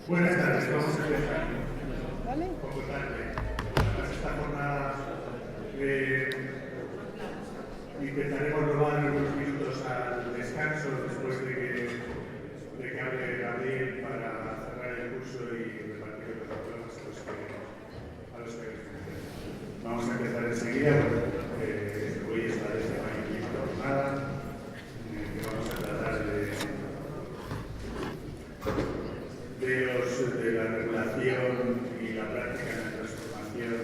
Buenas tardes, vamos a empezar. ¿Vale? Un poco tarde. Tras esta jornada intentaremos robar unos minutos al descanso después de que hable Gabriel para cerrar el curso y repartir los diplomas a los que vamos a empezar enseguida porque hoy está desde mañana jornada que vamos a tratar de la regulación y la práctica de transformación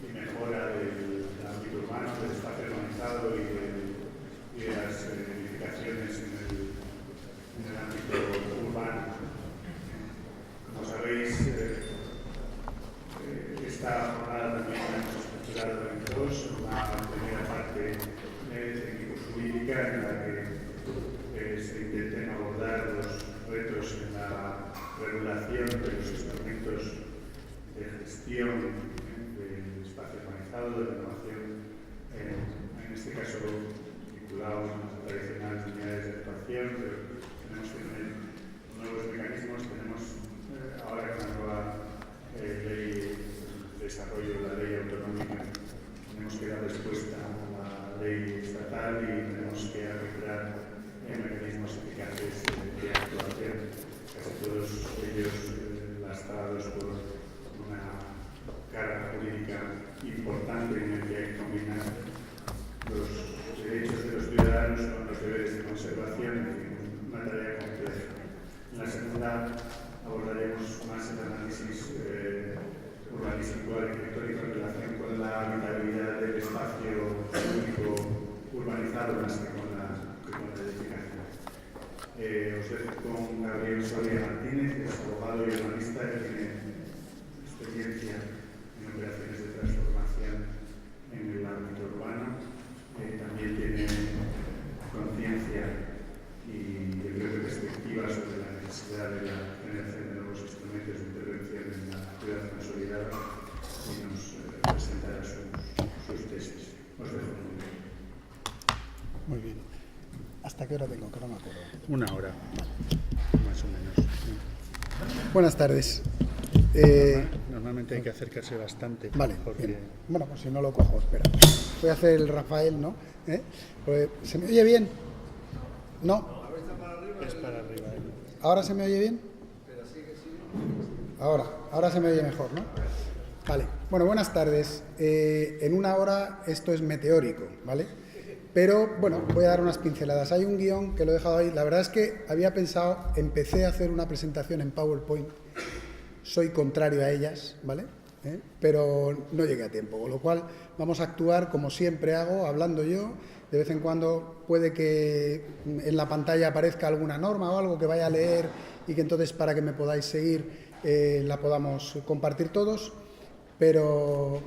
y mejora del ámbito urbano, del espacio urbanizado y de las edificaciones en el ámbito urbano. Como sabéis, esta jornada también la hemos estructurado en dos, una primera parte técnico-jurídica en la que se intenten abordar los retos en la regulación de los instrumentos de gestión del espacio urbanizado, de renovación, en este caso vinculados a las tradicionales unidades de actuación, pero tenemos que tener nuevos mecanismos, tenemos ahora con la nueva ley de desarrollo de la ley autonómica, tenemos que dar respuesta a la ley estatal y tenemos que arreglar mecanismos eficaces de actuación, casi todos ellos lastrados por una carga jurídica importante en la que hay que combinar los derechos de los ciudadanos con los deberes de conservación, en fin, una tarea compleja. En la segunda abordaremos más el análisis urbanístico arquitectónico en relación con la habitabilidad del espacio público urbanizado más que con la edificación. Os dejo con Gabriel Soria Martínez, que es abogado y urbanista que tiene experiencia en operaciones de transformación en el ámbito urbano. También tiene conciencia y yo creo que perspectiva sobre la necesidad de la generación de nuevos instrumentos de intervención en la ciudad consolidada y nos presentará sus tesis. Os dejo con él. Muy bien. ¿Hasta qué hora tengo? Que no me acuerdo. Una hora, más o menos. Buenas tardes. Normalmente hay que acercarse bastante. Vale, porque... bien. Bueno, pues si no lo cojo, espera. Voy a hacer el Rafael, ¿no? Pues, ¿se me oye bien? ¿No? Es para arriba. ¿Ahora se me oye bien? Ahora se me oye mejor, ¿no? Vale. Bueno, buenas tardes. En una hora esto es meteórico, ¿vale? Pero, bueno, voy a dar unas pinceladas. Hay un guión que lo he dejado ahí. La verdad es que había pensado, empecé a hacer una presentación en PowerPoint. Soy contrario a ellas, ¿vale? Pero no llegué a tiempo, con lo cual vamos a actuar como siempre hago, hablando yo. De vez en cuando puede que en la pantalla aparezca alguna norma o algo que vaya a leer y que entonces, para que me podáis seguir, la podamos compartir todos. Pero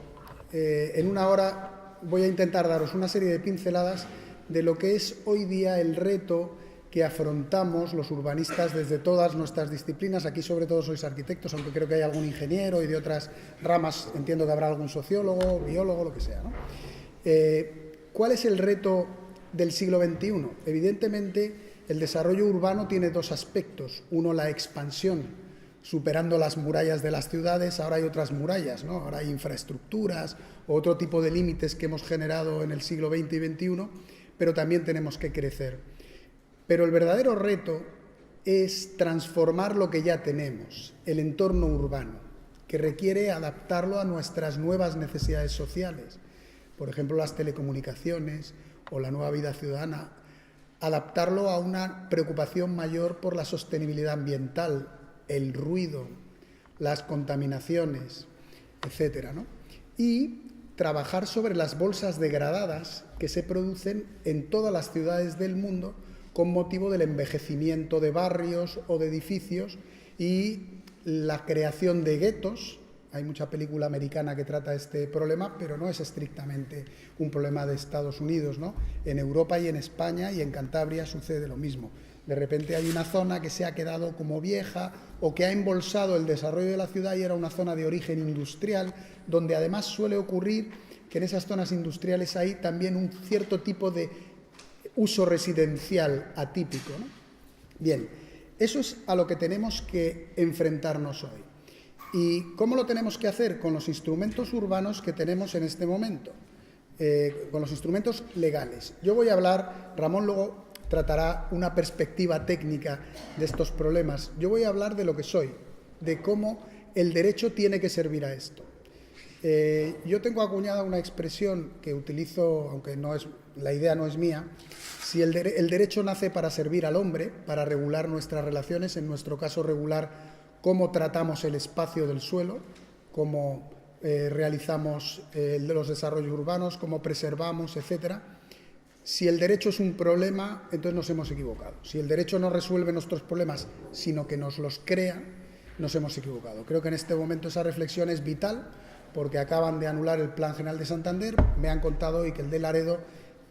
en una hora voy a intentar daros una serie de pinceladas de lo que es hoy día el reto que afrontamos los urbanistas desde todas nuestras disciplinas. Aquí sobre todo sois arquitectos, aunque creo que hay algún ingeniero y de otras ramas, entiendo que habrá algún sociólogo, biólogo, lo que sea, ¿no? ¿Cuál es el reto del siglo XXI? Evidentemente, el desarrollo urbano tiene dos aspectos. Uno, la expansión, superando las murallas de las ciudades. Ahora hay otras murallas, ¿no? Ahora hay infraestructuras, otro tipo de límites que hemos generado en el siglo XX y XXI, pero también tenemos que crecer. Pero el verdadero reto es transformar lo que ya tenemos, el entorno urbano, que requiere adaptarlo a nuestras nuevas necesidades sociales. Por ejemplo, las telecomunicaciones o la nueva vida ciudadana, adaptarlo a una preocupación mayor por la sostenibilidad ambiental, el ruido, las contaminaciones, etcétera, ¿no? Y trabajar sobre las bolsas degradadas que se producen en todas las ciudades del mundo con motivo del envejecimiento de barrios o de edificios y la creación de guetos. Hay mucha película americana que trata este problema, pero no es estrictamente un problema de Estados Unidos, ¿no? En Europa y en España y en Cantabria sucede lo mismo. De repente hay una zona que se ha quedado como vieja o que ha embolsado el desarrollo de la ciudad y era una zona de origen industrial, donde además suele ocurrir que en esas zonas industriales hay también un cierto tipo de uso residencial atípico, ¿no? Bien, Eso es a lo que tenemos que enfrentarnos hoy. ¿Y cómo lo tenemos que hacer? Con los instrumentos urbanos que tenemos en este momento, con los instrumentos legales. Yo voy a hablar, Ramón luego tratará una perspectiva técnica de estos problemas. Yo voy a hablar de lo que soy, de cómo el derecho tiene que servir a esto. Yo tengo acuñada una expresión que utilizo, aunque la idea no es mía. Si el derecho nace para servir al hombre, para regular nuestras relaciones, en nuestro caso regular cómo tratamos el espacio del suelo, cómo realizamos los desarrollos urbanos, cómo preservamos, etc. Si el derecho es un problema, entonces nos hemos equivocado. Si el derecho no resuelve nuestros problemas, sino que nos los crea, nos hemos equivocado. Creo que en este momento esa reflexión es vital, porque acaban de anular el Plan General de Santander. Me han contado hoy que el de Laredo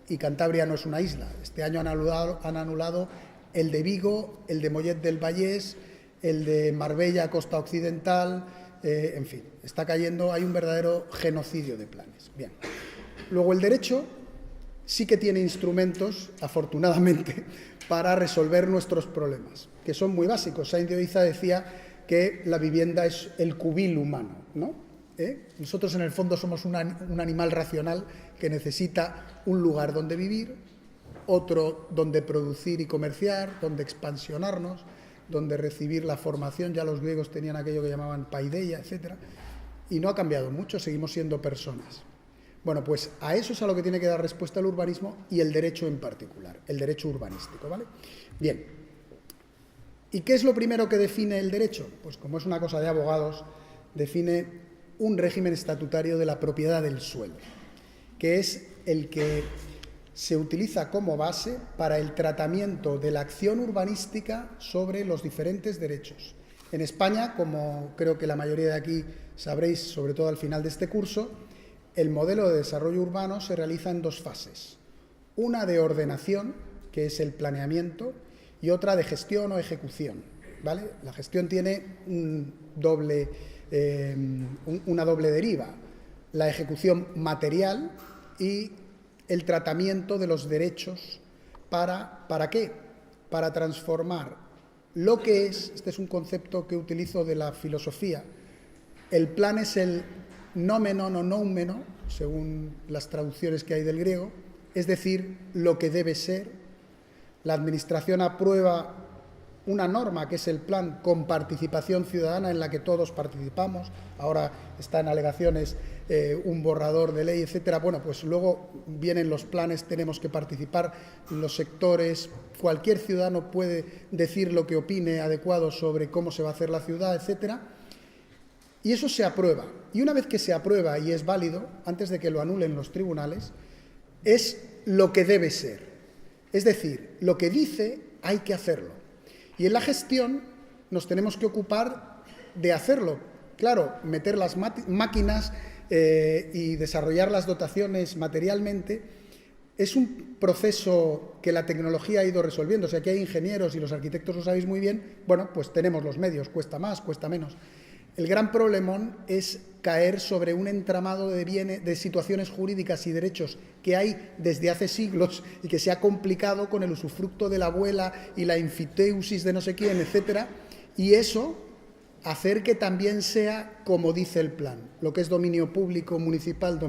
y Cantabria no es una isla. Este año han anulado el de Vigo, el de Mollet del Vallès, el de Marbella, Costa Occidental, en fin, está cayendo, hay un verdadero genocidio de planes. Bien. Luego el derecho sí que tiene instrumentos, afortunadamente, para resolver nuestros problemas, que son muy básicos. Sainz de Oiza decía que la vivienda es el cubil humano, ¿no? Nosotros en el fondo somos un animal racional que necesita un lugar donde vivir, otro donde producir y comerciar, donde expansionarnos, donde recibir la formación. Ya los griegos tenían aquello que llamaban paideia, etc. Y no ha cambiado mucho, seguimos siendo personas. Bueno, pues a eso es a lo que tiene que dar respuesta el urbanismo y el derecho en particular, el derecho urbanístico, ¿vale? Bien. ¿Y qué es lo primero que define el derecho? Pues como es una cosa de abogados, define un régimen estatutario de la propiedad del suelo, que es el que se utiliza como base para el tratamiento de la acción urbanística sobre los diferentes derechos. En España, como creo que la mayoría de aquí sabréis, sobre todo al final de este curso, el modelo de desarrollo urbano se realiza en dos fases. Una de ordenación, que es el planeamiento, y otra de gestión o ejecución, ¿vale? La gestión tiene una doble deriva, la ejecución material y el tratamiento de los derechos. ¿Para qué? Para transformar lo que es, este es un concepto que utilizo de la filosofía, el plan es el nomenon o noumeno, según las traducciones que hay del griego, es decir, lo que debe ser. La Administración aprueba una norma, que es el plan, con participación ciudadana en la que todos participamos. Ahora está en alegaciones un borrador de ley, etcétera. Bueno, pues luego vienen los planes, tenemos que participar los sectores, cualquier ciudadano puede decir lo que opine adecuado sobre cómo se va a hacer la ciudad, etcétera. Y eso se aprueba. Y una vez que se aprueba y es válido, antes de que lo anulen los tribunales, es lo que debe ser. Es decir, lo que dice hay que hacerlo. Y en la gestión nos tenemos que ocupar de hacerlo. Claro, meter las máquinas y desarrollar las dotaciones materialmente es un proceso que la tecnología ha ido resolviendo. O sea, aquí hay ingenieros y los arquitectos lo sabéis muy bien. Bueno, pues tenemos los medios, cuesta más, cuesta menos. El gran problemón es caer sobre un entramado de situaciones jurídicas y derechos que hay desde hace siglos y que se ha complicado con el usufructo de la abuela y la enfiteusis de no sé quién, etcétera, y eso hacer que también sea como dice el plan, lo que es dominio público municipal,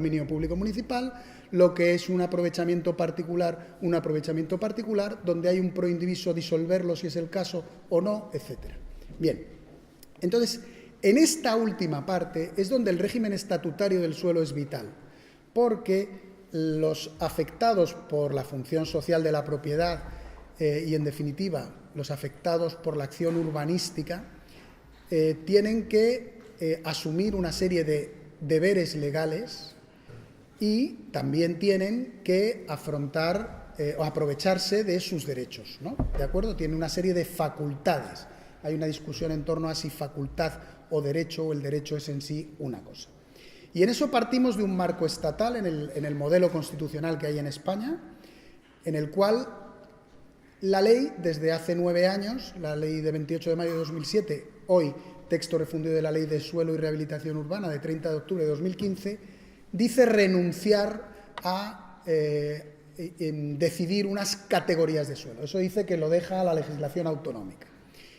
lo que es un aprovechamiento particular, donde hay un proindiviso, disolverlo si es el caso o no, etcétera. Bien, entonces, en esta última parte es donde el régimen estatutario del suelo es vital, porque los afectados por la función social de la propiedad y, en definitiva, los afectados por la acción urbanística tienen que asumir una serie de deberes legales y también tienen que afrontar o aprovecharse de sus derechos, ¿no? ¿De acuerdo? Tienen una serie de facultades. Hay una discusión en torno a si facultad o derecho, o el derecho es en sí una cosa. Y en eso partimos de un marco estatal, en el modelo constitucional que hay en España, en el cual la ley, desde hace 9 años, la ley de 28 de mayo de 2007, hoy texto refundido de la Ley de Suelo y Rehabilitación Urbana de 30 de octubre de 2015, dice renunciar a decidir unas categorías de suelo. Eso dice que lo deja a la legislación autonómica.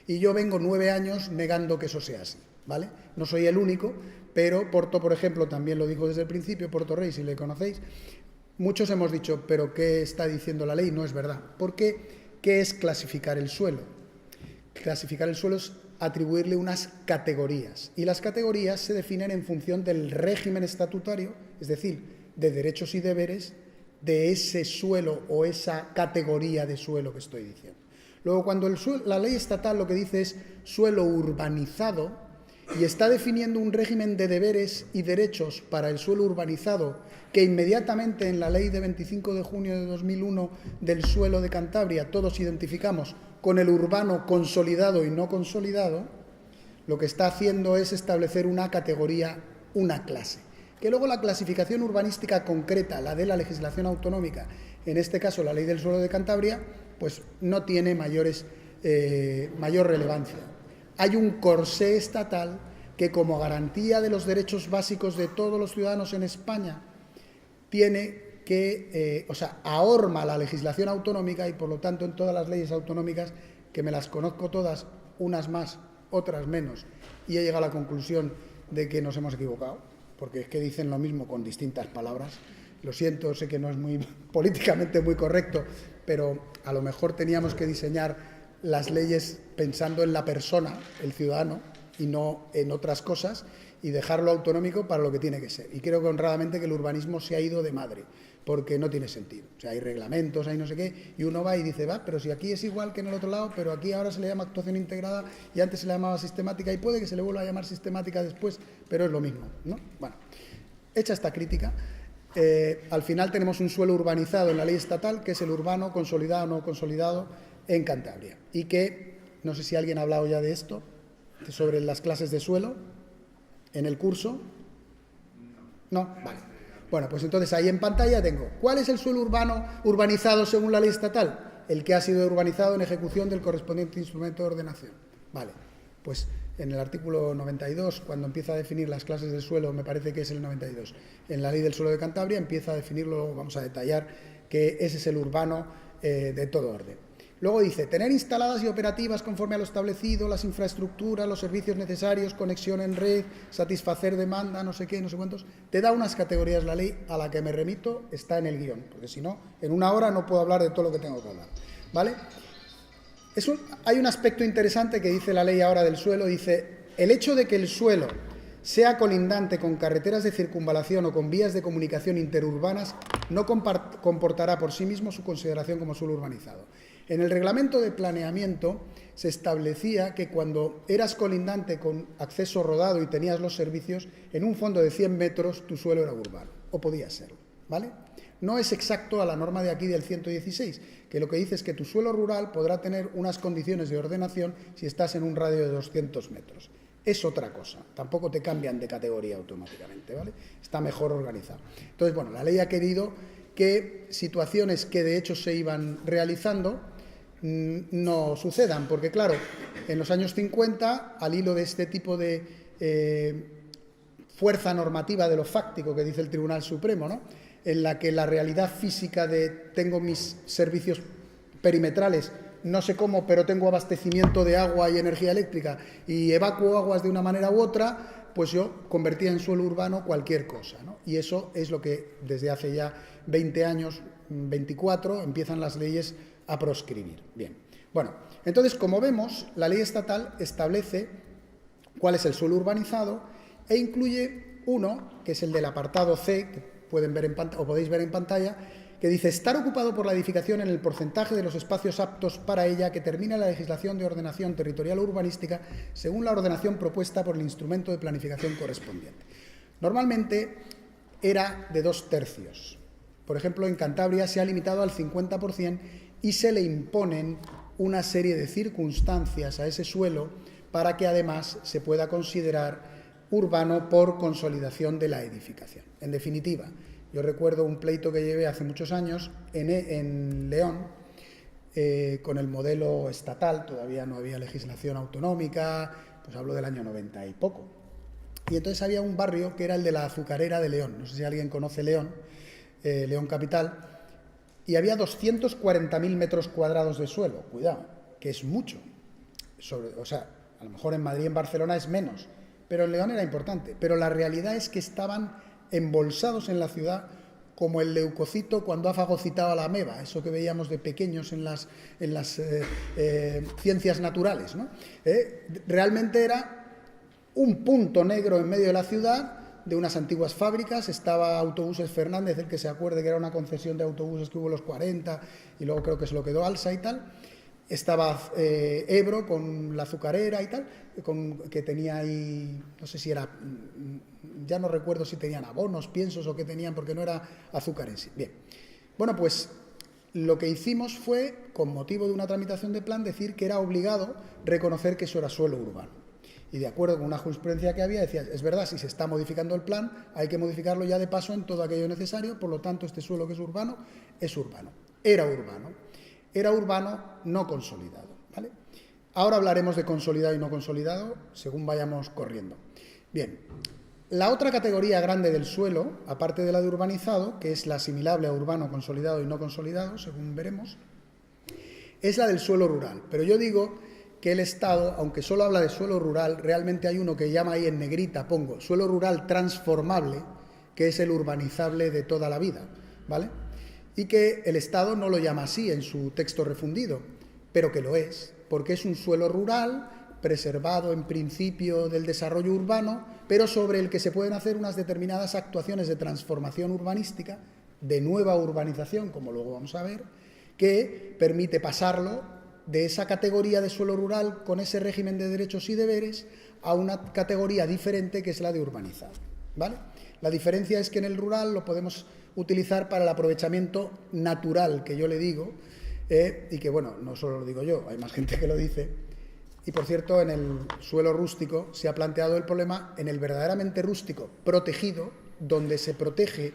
Y yo vengo 9 años negando que eso sea así, ¿vale? No soy el único, pero Porto, por ejemplo, también lo dijo desde el principio, Porto Rey, si le conocéis, muchos hemos dicho, pero ¿qué está diciendo la ley? No es verdad. Porque, ¿qué es clasificar el suelo? Clasificar el suelo es atribuirle unas categorías. Y las categorías se definen en función del régimen estatutario, es decir, de derechos y deberes de ese suelo o esa categoría de suelo que estoy diciendo. Luego, cuando la ley estatal lo que dice es suelo urbanizado y está definiendo un régimen de deberes y derechos para el suelo urbanizado que inmediatamente en la ley de 25 de junio de 2001 del suelo de Cantabria todos identificamos con el urbano consolidado y no consolidado, lo que está haciendo es establecer una categoría, una clase. Que luego la clasificación urbanística concreta, la de la legislación autonómica, en este caso la ley del suelo de Cantabria, pues no tiene mayor relevancia. Hay un corsé estatal que, como garantía de los derechos básicos de todos los ciudadanos en España, tiene que, ahorma la legislación autonómica y, por lo tanto, en todas las leyes autonómicas, que me las conozco todas, unas más, otras menos, y he llegado a la conclusión de que nos hemos equivocado, porque es que dicen lo mismo con distintas palabras. Lo siento, sé que no es muy políticamente muy correcto, pero a lo mejor teníamos que diseñar las leyes pensando en la persona, el ciudadano, y no en otras cosas, y dejarlo autonómico para lo que tiene que ser. Y creo que honradamente que el urbanismo se ha ido de madre, porque no tiene sentido. O sea, hay reglamentos, hay no sé qué, y uno va y dice, va, pero si aquí es igual que en el otro lado, pero aquí ahora se le llama actuación integrada y antes se le llamaba sistemática, y puede que se le vuelva a llamar sistemática después, pero es lo mismo, ¿no? Bueno, hecha esta crítica, al final tenemos un suelo urbanizado en la ley estatal, que es el urbano consolidado o no consolidado en Cantabria. Y que, no sé si alguien ha hablado ya de esto, sobre las clases de suelo, en el curso. ¿No? Vale. Bueno, pues entonces ahí en pantalla tengo, ¿cuál es el suelo urbano urbanizado según la ley estatal? El que ha sido urbanizado en ejecución del correspondiente instrumento de ordenación. Vale, pues en el artículo 92, cuando empieza a definir las clases del suelo, me parece que es el 92, en la ley del suelo de Cantabria empieza a definirlo, vamos a detallar, que ese es el urbano de todo orden. Luego dice, tener instaladas y operativas conforme a lo establecido, las infraestructuras, los servicios necesarios, conexión en red, satisfacer demanda, no sé qué, no sé cuántos. Te da unas categorías la ley, a la que me remito, está en el guión, porque si no, en una hora no puedo hablar de todo lo que tengo que hablar, ¿vale? Hay un aspecto interesante que dice la ley ahora del suelo, dice, el hecho de que el suelo sea colindante con carreteras de circunvalación o con vías de comunicación interurbanas no comportará por sí mismo su consideración como suelo urbanizado. En el reglamento de planeamiento se establecía que cuando eras colindante con acceso rodado y tenías los servicios, en un fondo de 100 metros tu suelo era urbano, o podía serlo, ¿vale? No es exacto a la norma de aquí del 116, que lo que dice es que tu suelo rural podrá tener unas condiciones de ordenación si estás en un radio de 200 metros. Es otra cosa, tampoco te cambian de categoría automáticamente, ¿vale? Está mejor organizado. Entonces, bueno, la ley ha querido que situaciones que de hecho se iban realizando no sucedan, porque claro, en los años 50, al hilo de este tipo de fuerza normativa de lo fáctico que dice el Tribunal Supremo, ¿no?, en la que la realidad física de tengo mis servicios perimetrales, no sé cómo, pero tengo abastecimiento de agua y energía eléctrica y evacuo aguas de una manera u otra, pues yo convertía en suelo urbano cualquier cosa, ¿no? Y eso es lo que desde hace ya 20 años, 24, empiezan las leyes a proscribir. Bien, bueno, entonces, como vemos, la ley estatal establece cuál es el suelo urbanizado e incluye uno, que es el del apartado C, que pueden ver podéis ver en pantalla, que dice estar ocupado por la edificación en el porcentaje de los espacios aptos para ella que termina la legislación de ordenación territorial o urbanística según la ordenación propuesta por el instrumento de planificación correspondiente. Normalmente era de 2/3. Por ejemplo, en Cantabria se ha limitado al 50% y se le imponen una serie de circunstancias a ese suelo para que además se pueda considerar urbano por consolidación de la edificación. En definitiva, yo recuerdo un pleito que llevé hace muchos años en León, con el modelo estatal, todavía no había legislación autonómica, pues hablo del año 90 y poco. Y entonces había un barrio que era el de la Azucarera de León, no sé si alguien conoce León, León capital, y había 240.000 metros cuadrados de suelo, cuidado, que es mucho. o sea, a lo mejor en Madrid y en Barcelona es menos, pero en León era importante. Pero la realidad es que estaban embolsados en la ciudad como el leucocito cuando ha fagocitado a la ameba, eso que veíamos de pequeños en las ciencias naturales, ¿no? Realmente era un punto negro en medio de la ciudad, de unas antiguas fábricas. Estaba Autobuses Fernández, el que se acuerde, que era una concesión de autobuses que hubo en los 40 y luego creo que se lo quedó Alsa y tal. Estaba Ebro con la azucarera y tal, que tenía ahí, no sé si era, ya no recuerdo si tenían abonos, piensos o qué tenían, porque no era azúcar en sí. Bien, bueno, pues lo que hicimos fue, con motivo de una tramitación de plan, decir que era obligado reconocer que eso era suelo urbano. Y de acuerdo con una jurisprudencia que había, decía, es verdad, si se está modificando el plan, hay que modificarlo ya de paso en todo aquello necesario, por lo tanto, este suelo que es urbano, es urbano. Era urbano, no consolidado, ¿vale? Ahora hablaremos de consolidado y no consolidado, según vayamos corriendo. Bien, la otra categoría grande del suelo, aparte de la de urbanizado, que es la asimilable a urbano, consolidado y no consolidado, según veremos, es la del suelo rural. Pero yo digo que el Estado, aunque solo habla de suelo rural, realmente hay uno que llama ahí en negrita, pongo, suelo rural transformable, que es el urbanizable de toda la vida, ¿vale? Y que el Estado no lo llama así en su texto refundido, pero que lo es, porque es un suelo rural preservado en principio del desarrollo urbano, pero sobre el que se pueden hacer unas determinadas actuaciones de transformación urbanística, de nueva urbanización, como luego vamos a ver, que permite pasarlo de esa categoría de suelo rural con ese régimen de derechos y deberes a una categoría diferente que es la de urbanizado, ¿vale? La diferencia es que en el rural lo podemos utilizar para el aprovechamiento natural, que yo le digo, y que, bueno, no solo lo digo yo, hay más gente que lo dice. Y, por cierto, en el suelo rústico se ha planteado el problema en el verdaderamente rústico, protegido, donde se protege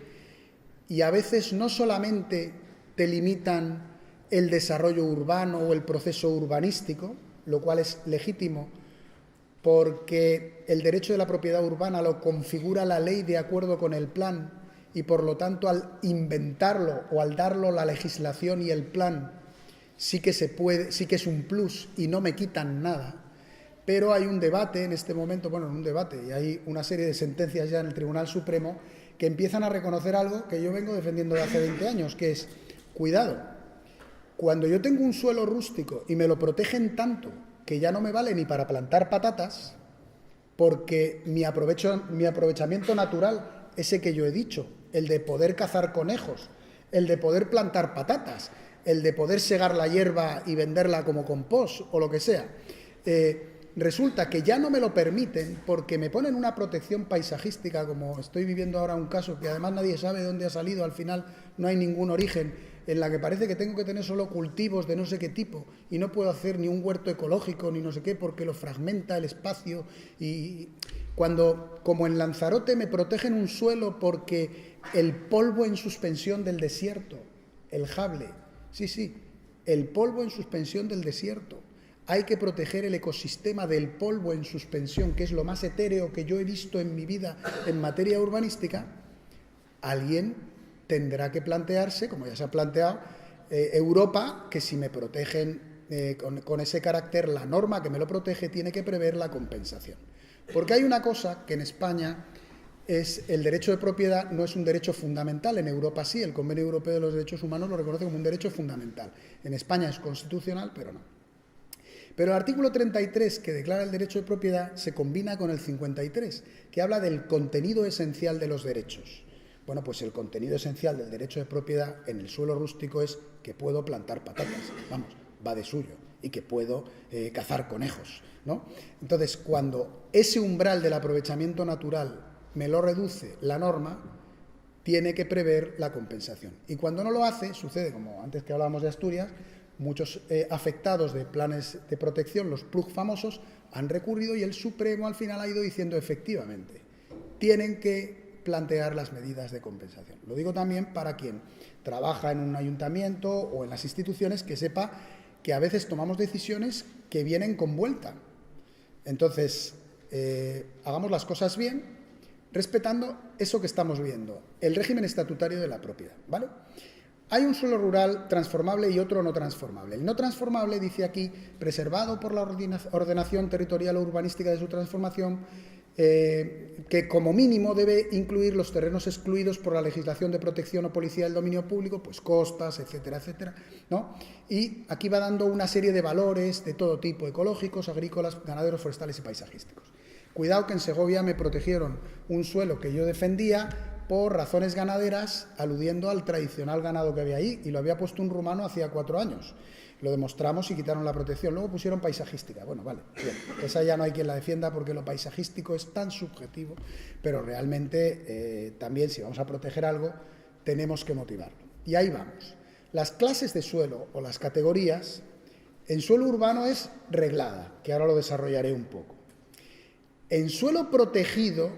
y a veces no solamente te limitan el desarrollo urbano o el proceso urbanístico, lo cual es legítimo, porque el derecho de la propiedad urbana lo configura la ley de acuerdo con el plan y, por lo tanto, al inventarlo o al darlo la legislación y el plan, sí que se puede, sí que es un plus y no me quitan nada. Pero hay un debate en este momento, bueno, un debate, y hay una serie de sentencias ya en el Tribunal Supremo que empiezan a reconocer algo que yo vengo defendiendo de hace 20 años, que es, cuidado, cuando yo tengo un suelo rústico y me lo protegen tanto que ya no me vale ni para plantar patatas, porque mi aprovechamiento natural, ese que yo he dicho, el de poder cazar conejos, el de poder plantar patatas, el de poder segar la hierba y venderla como compost o lo que sea, resulta que ya no me lo permiten porque me ponen una protección paisajística, como estoy viviendo ahora un caso que además nadie sabe de dónde ha salido, al final no hay ningún origen, en la que parece que tengo que tener solo cultivos de no sé qué tipo y no puedo hacer ni un huerto ecológico ni no sé qué porque lo fragmenta el espacio. Y cuando, como en Lanzarote, me protegen un suelo porque el polvo en suspensión del desierto, el jable, sí, el polvo en suspensión del desierto, hay que proteger el ecosistema del polvo en suspensión, que es lo más etéreo que yo he visto en mi vida en materia urbanística, alguien tendrá que plantearse, como ya se ha planteado, Europa, que si me protegen con ese carácter, la norma que me lo protege tiene que prever la compensación. Porque hay una cosa que en España es el derecho de propiedad, no es un derecho fundamental, en Europa sí, el Convenio Europeo de los Derechos Humanos lo reconoce como un derecho fundamental. En España es constitucional, pero no. Pero el artículo 33, que declara el derecho de propiedad, se combina con el 53, que habla del contenido esencial de los derechos. Bueno, pues el contenido esencial del derecho de propiedad en el suelo rústico es que puedo plantar patatas, vamos, va de suyo, y que puedo cazar conejos, ¿no? Entonces, cuando ese umbral del aprovechamiento natural me lo reduce la norma, tiene que prever la compensación. Y cuando no lo hace, sucede, como antes que hablábamos de Asturias, muchos afectados de planes de protección, los PLUG famosos, han recurrido y el Supremo al final ha ido diciendo efectivamente, tienen que plantear las medidas de compensación. Lo digo también para quien trabaja en un ayuntamiento o en las instituciones, que sepa que a veces tomamos decisiones que vienen con vuelta. Entonces, hagamos las cosas bien, respetando eso que estamos viendo, el régimen estatutario de la propiedad, ¿vale? Hay un suelo rural transformable y otro no transformable. El no transformable, dice aquí, preservado por la ordenación territorial o urbanística de su transformación, que como mínimo debe incluir los terrenos excluidos por la legislación de protección o policía del dominio público, pues costas, etcétera, etcétera, ¿no? Y aquí va dando una serie de valores de todo tipo, ecológicos, agrícolas, ganaderos, forestales y paisajísticos. Cuidado que en Segovia me protegieron un suelo que yo defendía por razones ganaderas, aludiendo al tradicional ganado que había ahí, y lo había puesto un rumano hacía 4 años. Lo demostramos y quitaron la protección. Luego pusieron paisajística. Bueno, vale, bien. Esa ya no hay quien la defienda porque lo paisajístico es tan subjetivo, pero realmente también si vamos a proteger algo tenemos que motivarlo. Y ahí vamos. Las clases de suelo o las categorías en suelo urbano es reglada, que ahora lo desarrollaré un poco. En suelo protegido,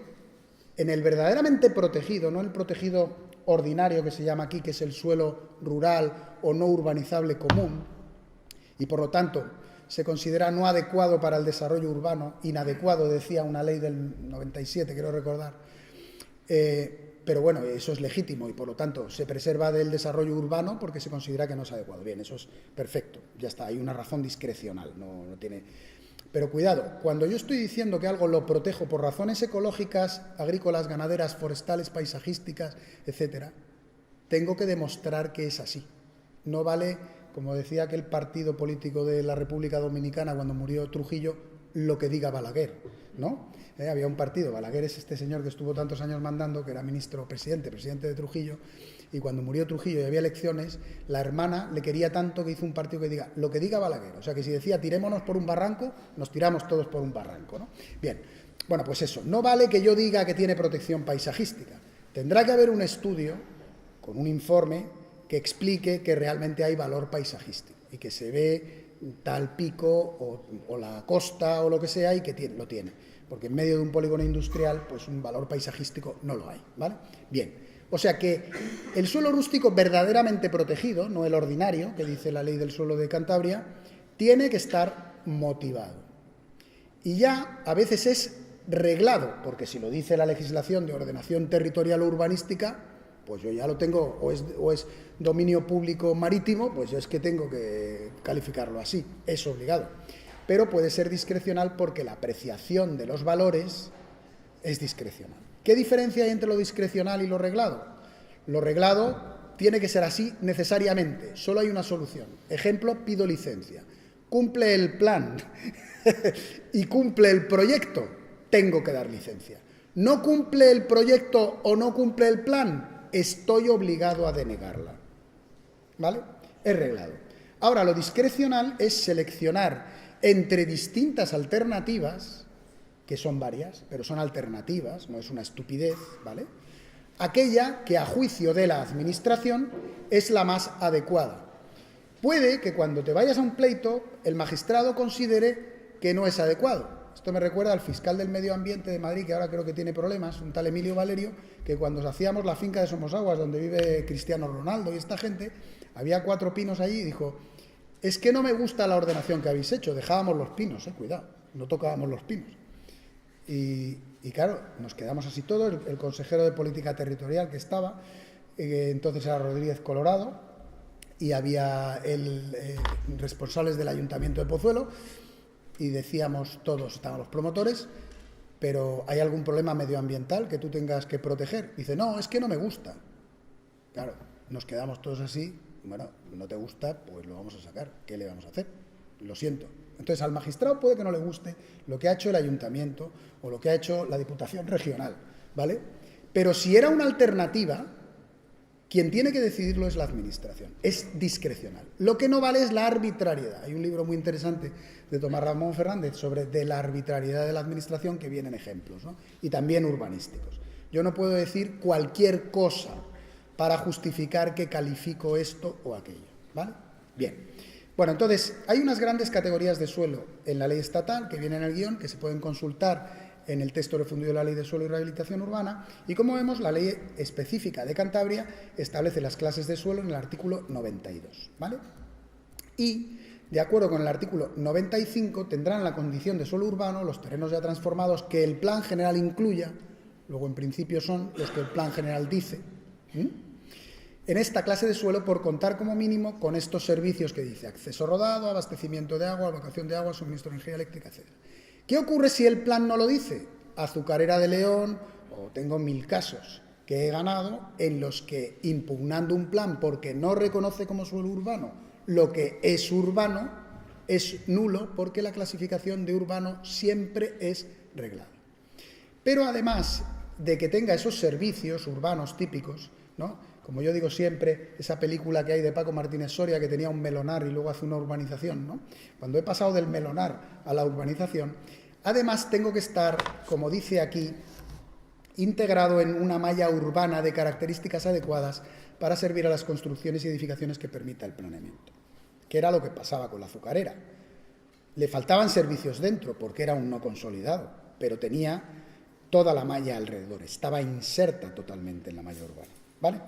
en el verdaderamente protegido, no el protegido ordinario que se llama aquí, que es el suelo rural o no urbanizable común, y por lo tanto se considera no adecuado para el desarrollo urbano, inadecuado, decía una ley del 97, quiero recordar, pero bueno, eso es legítimo y por lo tanto se preserva del desarrollo urbano porque se considera que no es adecuado. Bien, eso es perfecto, ya está, hay una razón discrecional, no tiene... Pero cuidado, cuando yo estoy diciendo que algo lo protejo por razones ecológicas, agrícolas, ganaderas, forestales, paisajísticas, etcétera, tengo que demostrar que es así. No vale, como decía aquel partido político de la República Dominicana cuando murió Trujillo, lo que diga Balaguer, ¿no? Había un partido, Balaguer es este señor que estuvo tantos años mandando, que era ministro, presidente de Trujillo, y cuando murió Trujillo y había elecciones, la hermana le quería tanto que hizo un partido que diga lo que diga Balaguer. O sea, que si decía tirémonos por un barranco, nos tiramos todos por un barranco, ¿no? Bien, bueno, pues eso. No vale que yo diga que tiene protección paisajística. Tendrá que haber un estudio con un informe que explique que realmente hay valor paisajístico y que se ve tal pico o la costa o lo que sea y que lo tiene. Porque en medio de un polígono industrial, pues un valor paisajístico no lo hay, ¿vale? Bien. O sea que el suelo rústico verdaderamente protegido, no el ordinario, que dice la ley del suelo de Cantabria, tiene que estar motivado. Y ya a veces es reglado, porque si lo dice la legislación de ordenación territorial o urbanística, pues yo ya lo tengo, o es dominio público marítimo, pues yo es que tengo que calificarlo así, es obligado. Pero puede ser discrecional porque la apreciación de los valores es discrecional. ¿Qué diferencia hay entre lo discrecional y lo reglado? Lo reglado tiene que ser así necesariamente, solo hay una solución. Ejemplo, pido licencia. Cumple el plan y cumple el proyecto, tengo que dar licencia. No cumple el proyecto o no cumple el plan, estoy obligado a denegarla. ¿Vale? Es reglado. Ahora, lo discrecional es seleccionar entre distintas alternativas, que son varias, pero son alternativas, no es una estupidez, ¿vale? Aquella que a juicio de la administración es la más adecuada. Puede que cuando te vayas a un pleito el magistrado considere que no es adecuado. Esto me recuerda al fiscal del Medio Ambiente de Madrid, que ahora creo que tiene problemas, un tal Emilio Valerio, que cuando hacíamos la finca de Somosaguas, donde vive Cristiano Ronaldo y esta gente, había 4 pinos allí y dijo, es que no me gusta la ordenación que habéis hecho, dejábamos los pinos, cuidado, no tocábamos los pinos. Y claro, nos quedamos así todos, el consejero de Política Territorial que estaba, entonces era Rodríguez Colorado, y había responsables del Ayuntamiento de Pozuelo, y decíamos todos, estaban los promotores, pero ¿hay algún problema medioambiental que tú tengas que proteger? Dice, no, es que no me gusta. Claro, nos quedamos todos así, bueno, no te gusta, pues lo vamos a sacar, ¿qué le vamos a hacer? Lo siento. Entonces, al magistrado puede que no le guste lo que ha hecho el ayuntamiento o lo que ha hecho la Diputación Regional, ¿vale? Pero si era una alternativa, quien tiene que decidirlo es la administración. Es discrecional. Lo que no vale es la arbitrariedad. Hay un libro muy interesante de Tomás Ramón Fernández sobre de la arbitrariedad de la administración que vienen ejemplos, ¿no? Y también urbanísticos. Yo no puedo decir cualquier cosa para justificar que califico esto o aquello, ¿vale? Bien. Bueno, entonces, hay unas grandes categorías de suelo en la ley estatal que vienen en el guión, que se pueden consultar en el texto refundido de la Ley de Suelo y Rehabilitación Urbana, y como vemos, la ley específica de Cantabria establece las clases de suelo en el artículo 92, ¿vale? Y, de acuerdo con el artículo 95, tendrán la condición de suelo urbano los terrenos ya transformados que el plan general incluya, luego en principio son los que el plan general dice, en esta clase de suelo por contar como mínimo con estos servicios que dice acceso rodado, abastecimiento de agua, evacuación de agua, suministro de energía eléctrica, etc. ¿Qué ocurre si el plan no lo dice? Azucarera de León, o tengo 1000 casos que he ganado en los que, impugnando un plan porque no reconoce como suelo urbano lo que es urbano, es nulo porque la clasificación de urbano siempre es reglada. Pero además de que tenga esos servicios urbanos típicos, ¿no? Como yo digo siempre, esa película que hay de Paco Martínez Soria que tenía un melonar y luego hace una urbanización, ¿no? Cuando he pasado del melonar a la urbanización, además tengo que estar, como dice aquí, integrado en una malla urbana de características adecuadas para servir a las construcciones y edificaciones que permita el planeamiento, que era lo que pasaba con la azucarera. Le faltaban servicios dentro porque era un no consolidado, pero tenía toda la malla alrededor, estaba inserta totalmente en la malla urbana, ¿vale?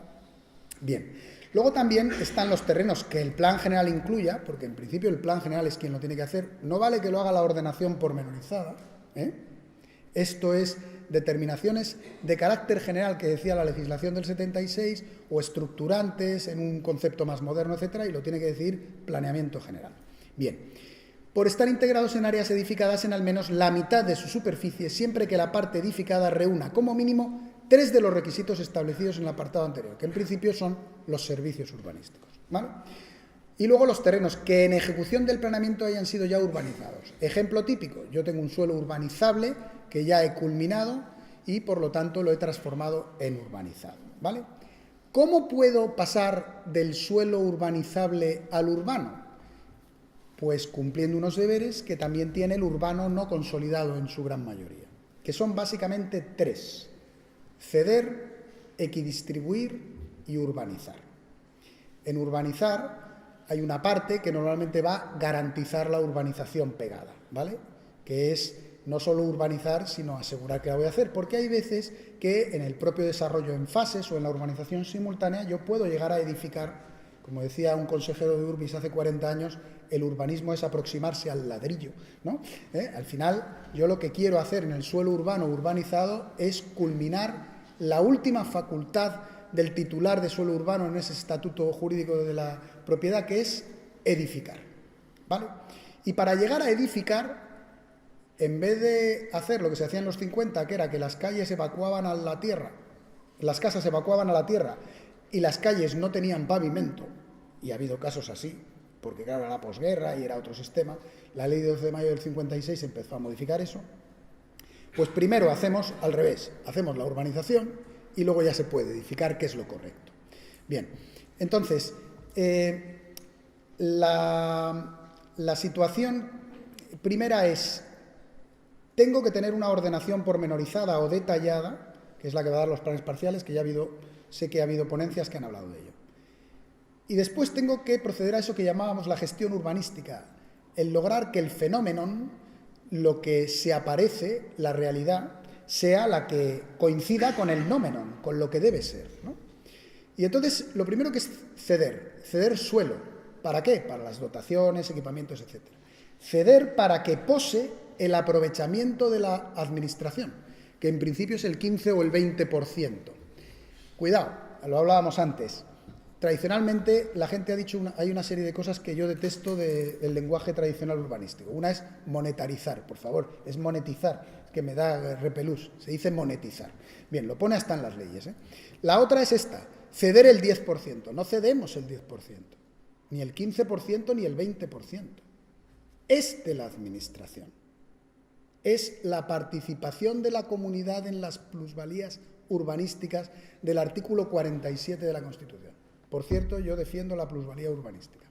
Bien, luego también están los terrenos que el plan general incluya, porque en principio el plan general es quien lo tiene que hacer, no vale que lo haga la ordenación pormenorizada, Esto es determinaciones de carácter general que decía la legislación del 76 o estructurantes en un concepto más moderno, etcétera, y lo tiene que decir planeamiento general. Bien, por estar integrados en áreas edificadas en al menos la mitad de su superficie, siempre que la parte edificada reúna como mínimo 3 de los requisitos establecidos en el apartado anterior, que en principio son los servicios urbanísticos, ¿vale? Y luego los terrenos que en ejecución del planeamiento hayan sido ya urbanizados. Ejemplo típico, yo tengo un suelo urbanizable que ya he culminado y por lo tanto lo he transformado en urbanizado, ¿vale? ¿Cómo puedo pasar del suelo urbanizable al urbano? Pues cumpliendo unos deberes que también tiene el urbano no consolidado en su gran mayoría, que son básicamente 3: ceder, equidistribuir y urbanizar. En urbanizar hay una parte que normalmente va a garantizar la urbanización pegada, ¿vale? Que es no solo urbanizar, sino asegurar que la voy a hacer, porque hay veces que en el propio desarrollo en fases o en la urbanización simultánea yo puedo llegar a edificar, como decía un consejero de Urbis hace 40 años, el urbanismo es aproximarse al ladrillo, ¿no? Al final, yo lo que quiero hacer en el suelo urbano urbanizado es culminar la última facultad del titular de suelo urbano en ese estatuto jurídico de la propiedad, que es edificar, ¿vale? Y para llegar a edificar, en vez de hacer lo que se hacía en los 50, que era que las calles evacuaban a la tierra, las casas evacuaban a la tierra y las calles no tenían pavimento, y ha habido casos así, porque claro, era la posguerra y era otro sistema, la ley de 12 de mayo del 56 empezó a modificar eso, pues primero hacemos al revés, hacemos la urbanización y luego ya se puede edificar, que es lo correcto. Bien, entonces, la situación primera es, tengo que tener una ordenación pormenorizada o detallada, que es la que va a dar los planes parciales, que ya sé que ha habido ponencias que han hablado de ello. Y después tengo que proceder a eso que llamábamos la gestión urbanística, el lograr que el fenómeno, lo que se aparece, la realidad, sea la que coincida con el nómenon, con lo que debe ser, ¿no? Y entonces, lo primero que es ceder suelo. ¿Para qué? Para las dotaciones, equipamientos, etc. Ceder para que pose el aprovechamiento de la administración, que en principio es el 15 o el 20%. Cuidado, lo hablábamos antes. Tradicionalmente, la gente ha dicho, hay una serie de cosas que yo detesto del lenguaje tradicional urbanístico. Una es monetarizar, por favor, es monetizar, que me da repelús, se dice monetizar. Bien, lo pone hasta en las leyes, ¿eh? La otra es esta, ceder el 10%. No cedemos el 10%, ni el 15% ni el 20%. Es de la administración. Es la participación de la comunidad en las plusvalías urbanísticas del artículo 47 de la Constitución. Por cierto, yo defiendo la plusvalía urbanística.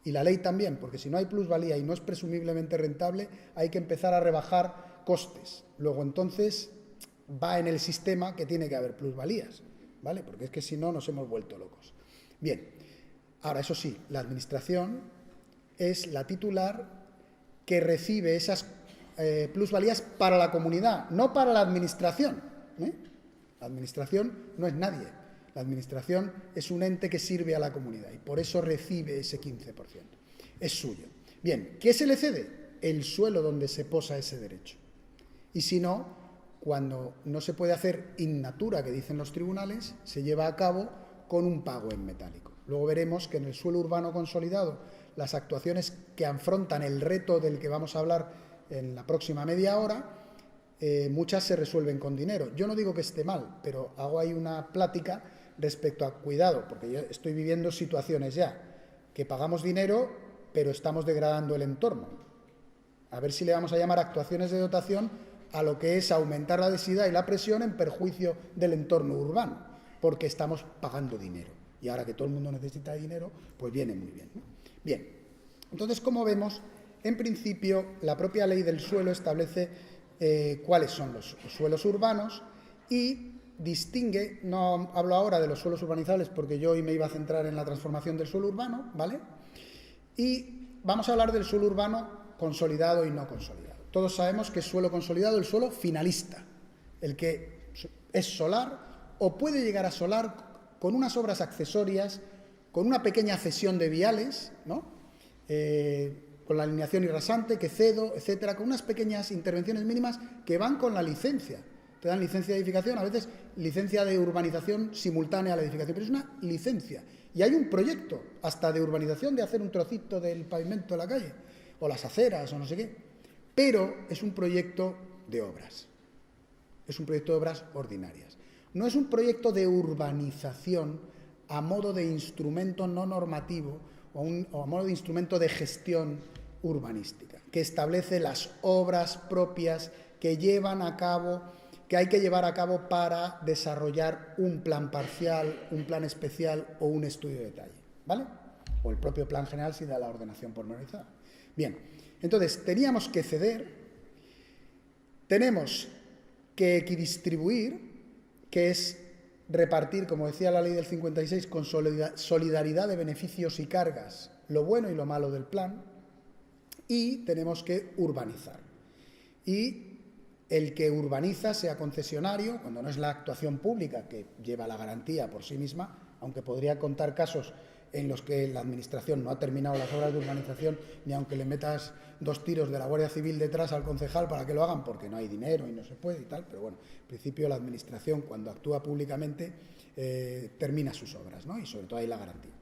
Y la ley también, porque si no hay plusvalía y no es presumiblemente rentable, hay que empezar a rebajar costes. Luego, entonces, va en el sistema que tiene que haber plusvalías, ¿vale? Porque es que si no, nos hemos vuelto locos. Bien, ahora, eso sí, la administración es la titular que recibe esas plusvalías para la comunidad, no para la administración, ¿eh? La administración no es nadie. La administración es un ente que sirve a la comunidad y por eso recibe ese 15%. Es suyo. Bien, ¿qué se le cede? El suelo donde se posa ese derecho. Y si no, cuando no se puede hacer in natura, que dicen los tribunales, se lleva a cabo con un pago en metálico. Luego veremos que en el suelo urbano consolidado las actuaciones que afrontan el reto del que vamos a hablar en la próxima media hora, muchas se resuelven con dinero. Yo no digo que esté mal, pero hago ahí una plática respecto a cuidado, porque yo estoy viviendo situaciones ya que pagamos dinero, pero estamos degradando el entorno. A ver si le vamos a llamar actuaciones de dotación a lo que es aumentar la densidad y la presión en perjuicio del entorno urbano, porque estamos pagando dinero. Y ahora que todo el mundo necesita dinero, pues viene muy bien, ¿no? Bien, entonces, como vemos, en principio, la propia ley del suelo establece cuáles son los suelos urbanos y distingue, no hablo ahora de los suelos urbanizables porque yo hoy me iba a centrar en la transformación del suelo urbano, ¿vale? Y vamos a hablar del suelo urbano consolidado y no consolidado. Todos sabemos que es suelo consolidado el suelo finalista, el que es solar o puede llegar a solar con unas obras accesorias, con una pequeña cesión de viales, ¿no? Con la alineación irrasante, que cedo, etcétera, con unas pequeñas intervenciones mínimas que van con la licencia. Te dan licencia de edificación, a veces licencia de urbanización simultánea a la edificación, pero es una licencia. Y hay un proyecto hasta de urbanización de hacer un trocito del pavimento de la calle, o las aceras, o no sé qué. Pero es un proyecto de obras. Es un proyecto de obras ordinarias. No es un proyecto de urbanización a modo de instrumento no normativo o a modo de instrumento de gestión urbanística, que establece las obras propias que llevan a cabo, que hay que llevar a cabo para desarrollar un plan parcial, un plan especial o un estudio de detalle, ¿vale? O el propio plan general si da la ordenación pormenorizada. Bien, entonces teníamos que ceder, tenemos que equidistribuir, que es repartir, como decía la ley del 56, con solidaridad de beneficios y cargas, lo bueno y lo malo del plan, y tenemos que urbanizar. Y el que urbaniza sea concesionario, cuando no es la actuación pública que lleva la garantía por sí misma, aunque podría contar casos en los que la Administración no ha terminado las obras de urbanización, ni aunque le metas 2 tiros de la Guardia Civil detrás al concejal para que lo hagan, porque no hay dinero y no se puede y tal, pero bueno, en principio la Administración, cuando actúa públicamente, termina sus obras, ¿no? Y sobre todo hay la garantía.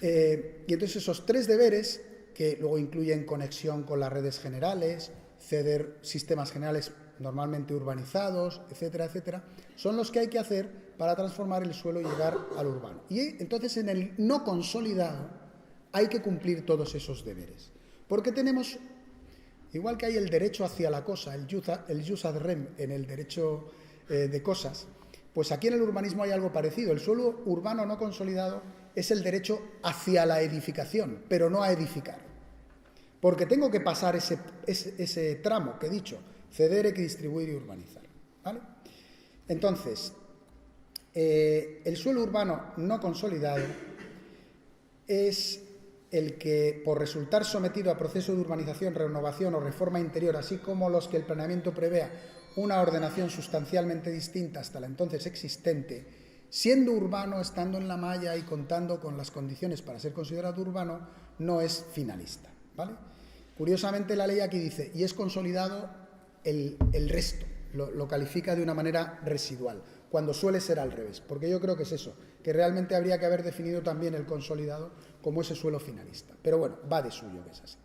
Y entonces esos 3 deberes, que luego incluyen conexión con las redes generales, ceder sistemas generales normalmente urbanizados, etcétera, etcétera, son los que hay que hacer para transformar el suelo y llegar al urbano. Y entonces en el no consolidado hay que cumplir todos esos deberes. Porque tenemos, igual que hay el derecho hacia la cosa, el jus ad rem en el derecho de cosas, pues aquí en el urbanismo hay algo parecido. El suelo urbano no consolidado es el derecho hacia la edificación, pero no a edificar. Porque tengo que pasar ese tramo que he dicho, ceder, equidistribuir y urbanizar, ¿vale? Entonces, el suelo urbano no consolidado es el que, por resultar sometido a proceso de urbanización, renovación o reforma interior, así como los que el planeamiento prevea una ordenación sustancialmente distinta hasta la entonces existente, siendo urbano, estando en la malla y contando con las condiciones para ser considerado urbano, no es finalista, ¿vale? Curiosamente, la ley aquí dice, y es consolidado el resto, lo califica de una manera residual, cuando suele ser al revés, porque yo creo que es eso, que realmente habría que haber definido también el consolidado como ese suelo finalista. Pero bueno, va de suyo que es así,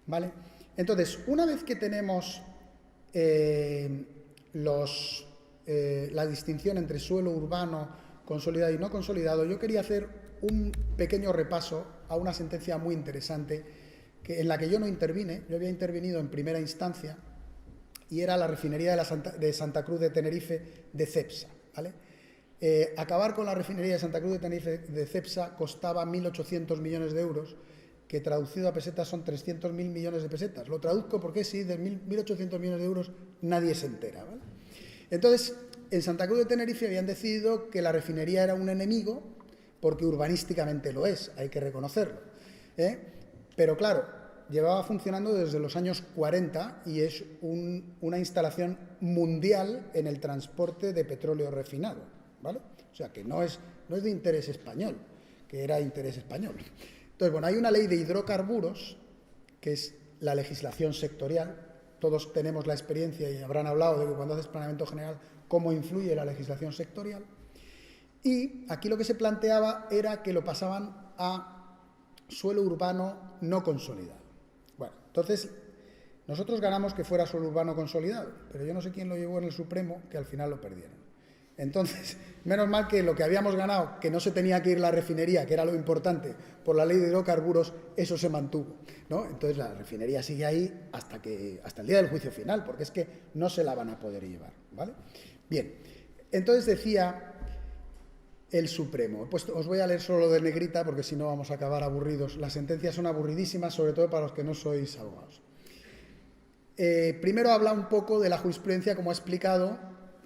¿vale? Entonces, una vez que tenemos la distinción entre suelo urbano, consolidado y no consolidado, yo quería hacer un pequeño repaso a una sentencia muy interesante en la que yo no intervine, yo había intervenido en primera instancia, y era la refinería de Santa Cruz de Tenerife de Cepsa, ¿vale? Acabar con la refinería de Santa Cruz de Tenerife de Cepsa costaba 1.800 millones de euros, que traducido a pesetas son 300.000 millones de pesetas. Lo traduzco porque sí, de 1.800 millones de euros nadie se entera, ¿vale? Entonces, en Santa Cruz de Tenerife habían decidido que la refinería era un enemigo, porque urbanísticamente lo es, hay que reconocerlo, Pero claro, llevaba funcionando desde los años 40 y es una instalación mundial en el transporte de petróleo refinado, ¿vale? O sea, que no es de interés español, que era interés español. Entonces, bueno, hay una ley de hidrocarburos, que es la legislación sectorial. Todos tenemos la experiencia y habrán hablado de que cuando haces planeamiento general, cómo influye la legislación sectorial. Y aquí lo que se planteaba era que lo pasaban a suelo urbano no consolidado. Bueno, entonces nosotros ganamos que fuera suelo urbano consolidado, pero yo no sé quién lo llevó en el Supremo, que al final lo perdieron. Entonces, menos mal que lo que habíamos ganado, que no se tenía que ir la refinería, que era lo importante, por la ley de hidrocarburos, eso se mantuvo, ¿no? Entonces la refinería sigue ahí hasta el día del juicio final, porque es que no se la van a poder llevar, ¿vale? Bien, entonces decía el Supremo, pues os voy a leer solo lo de negrita, porque si no vamos a acabar aburridos. Las sentencias son aburridísimas, sobre todo para los que no sois abogados. Primero habla un poco de la jurisprudencia, como ha explicado,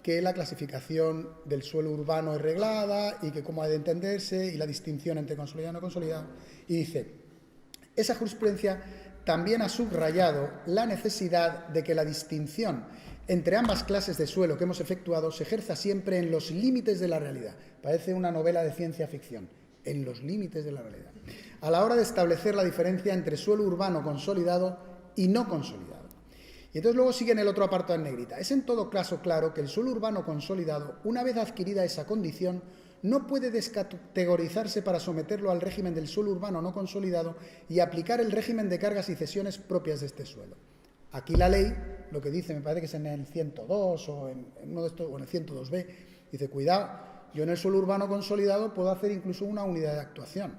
que la clasificación del suelo urbano es reglada y que cómo ha de entenderse y la distinción entre consolidado y no consolidado. Y dice, esa jurisprudencia también ha subrayado la necesidad de que la distinción entre ambas clases de suelo que hemos efectuado se ejerza siempre en los límites de la realidad. Parece una novela de ciencia ficción. En los límites de la realidad. A la hora de establecer la diferencia entre suelo urbano consolidado y no consolidado. Y entonces luego sigue en el otro apartado en negrita. Es en todo caso claro que el suelo urbano consolidado, una vez adquirida esa condición, no puede descategorizarse para someterlo al régimen del suelo urbano no consolidado y aplicar el régimen de cargas y cesiones propias de este suelo. Aquí la ley, lo que dice, me parece que es en el 102 o en uno de estos, o en el 102b, dice, cuidado, yo en el suelo urbano consolidado puedo hacer incluso una unidad de actuación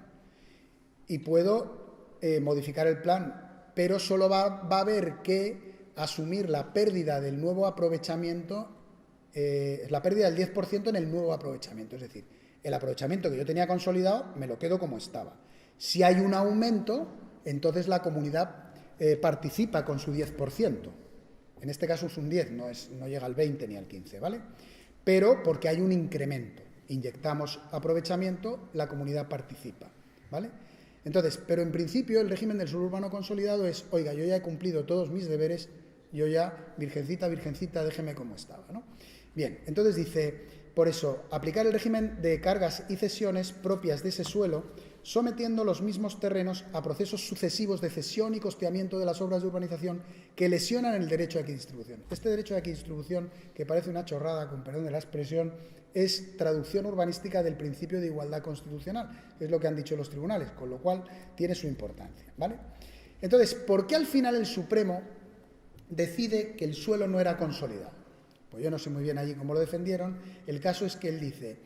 y puedo modificar el plan, pero solo va a haber que asumir la pérdida del nuevo aprovechamiento, la pérdida del 10% en el nuevo aprovechamiento. Es decir, el aprovechamiento que yo tenía consolidado me lo quedo como estaba. Si hay un aumento, entonces la comunidad participa con su 10%. En este caso es un 10, no llega al 20 ni al 15, ¿vale? Pero porque hay un incremento. Inyectamos aprovechamiento, la comunidad participa, ¿vale? Entonces, pero en principio el régimen del suelo urbano consolidado es, oiga, yo ya he cumplido todos mis deberes, yo ya, virgencita, virgencita, déjeme como estaba, ¿no? Bien, entonces dice, por eso, aplicar el régimen de cargas y cesiones propias de ese suelo, sometiendo los mismos terrenos a procesos sucesivos de cesión y costeamiento de las obras de urbanización que lesionan el derecho de equidistribución. Este derecho de equidistribución, que parece una chorrada, con perdón de la expresión, es traducción urbanística del principio de igualdad constitucional, es lo que han dicho los tribunales, con lo cual tiene su importancia, ¿vale? Entonces, ¿por qué al final el Supremo decide que el suelo no era consolidado? Pues yo no sé muy bien allí cómo lo defendieron. El caso es que él dice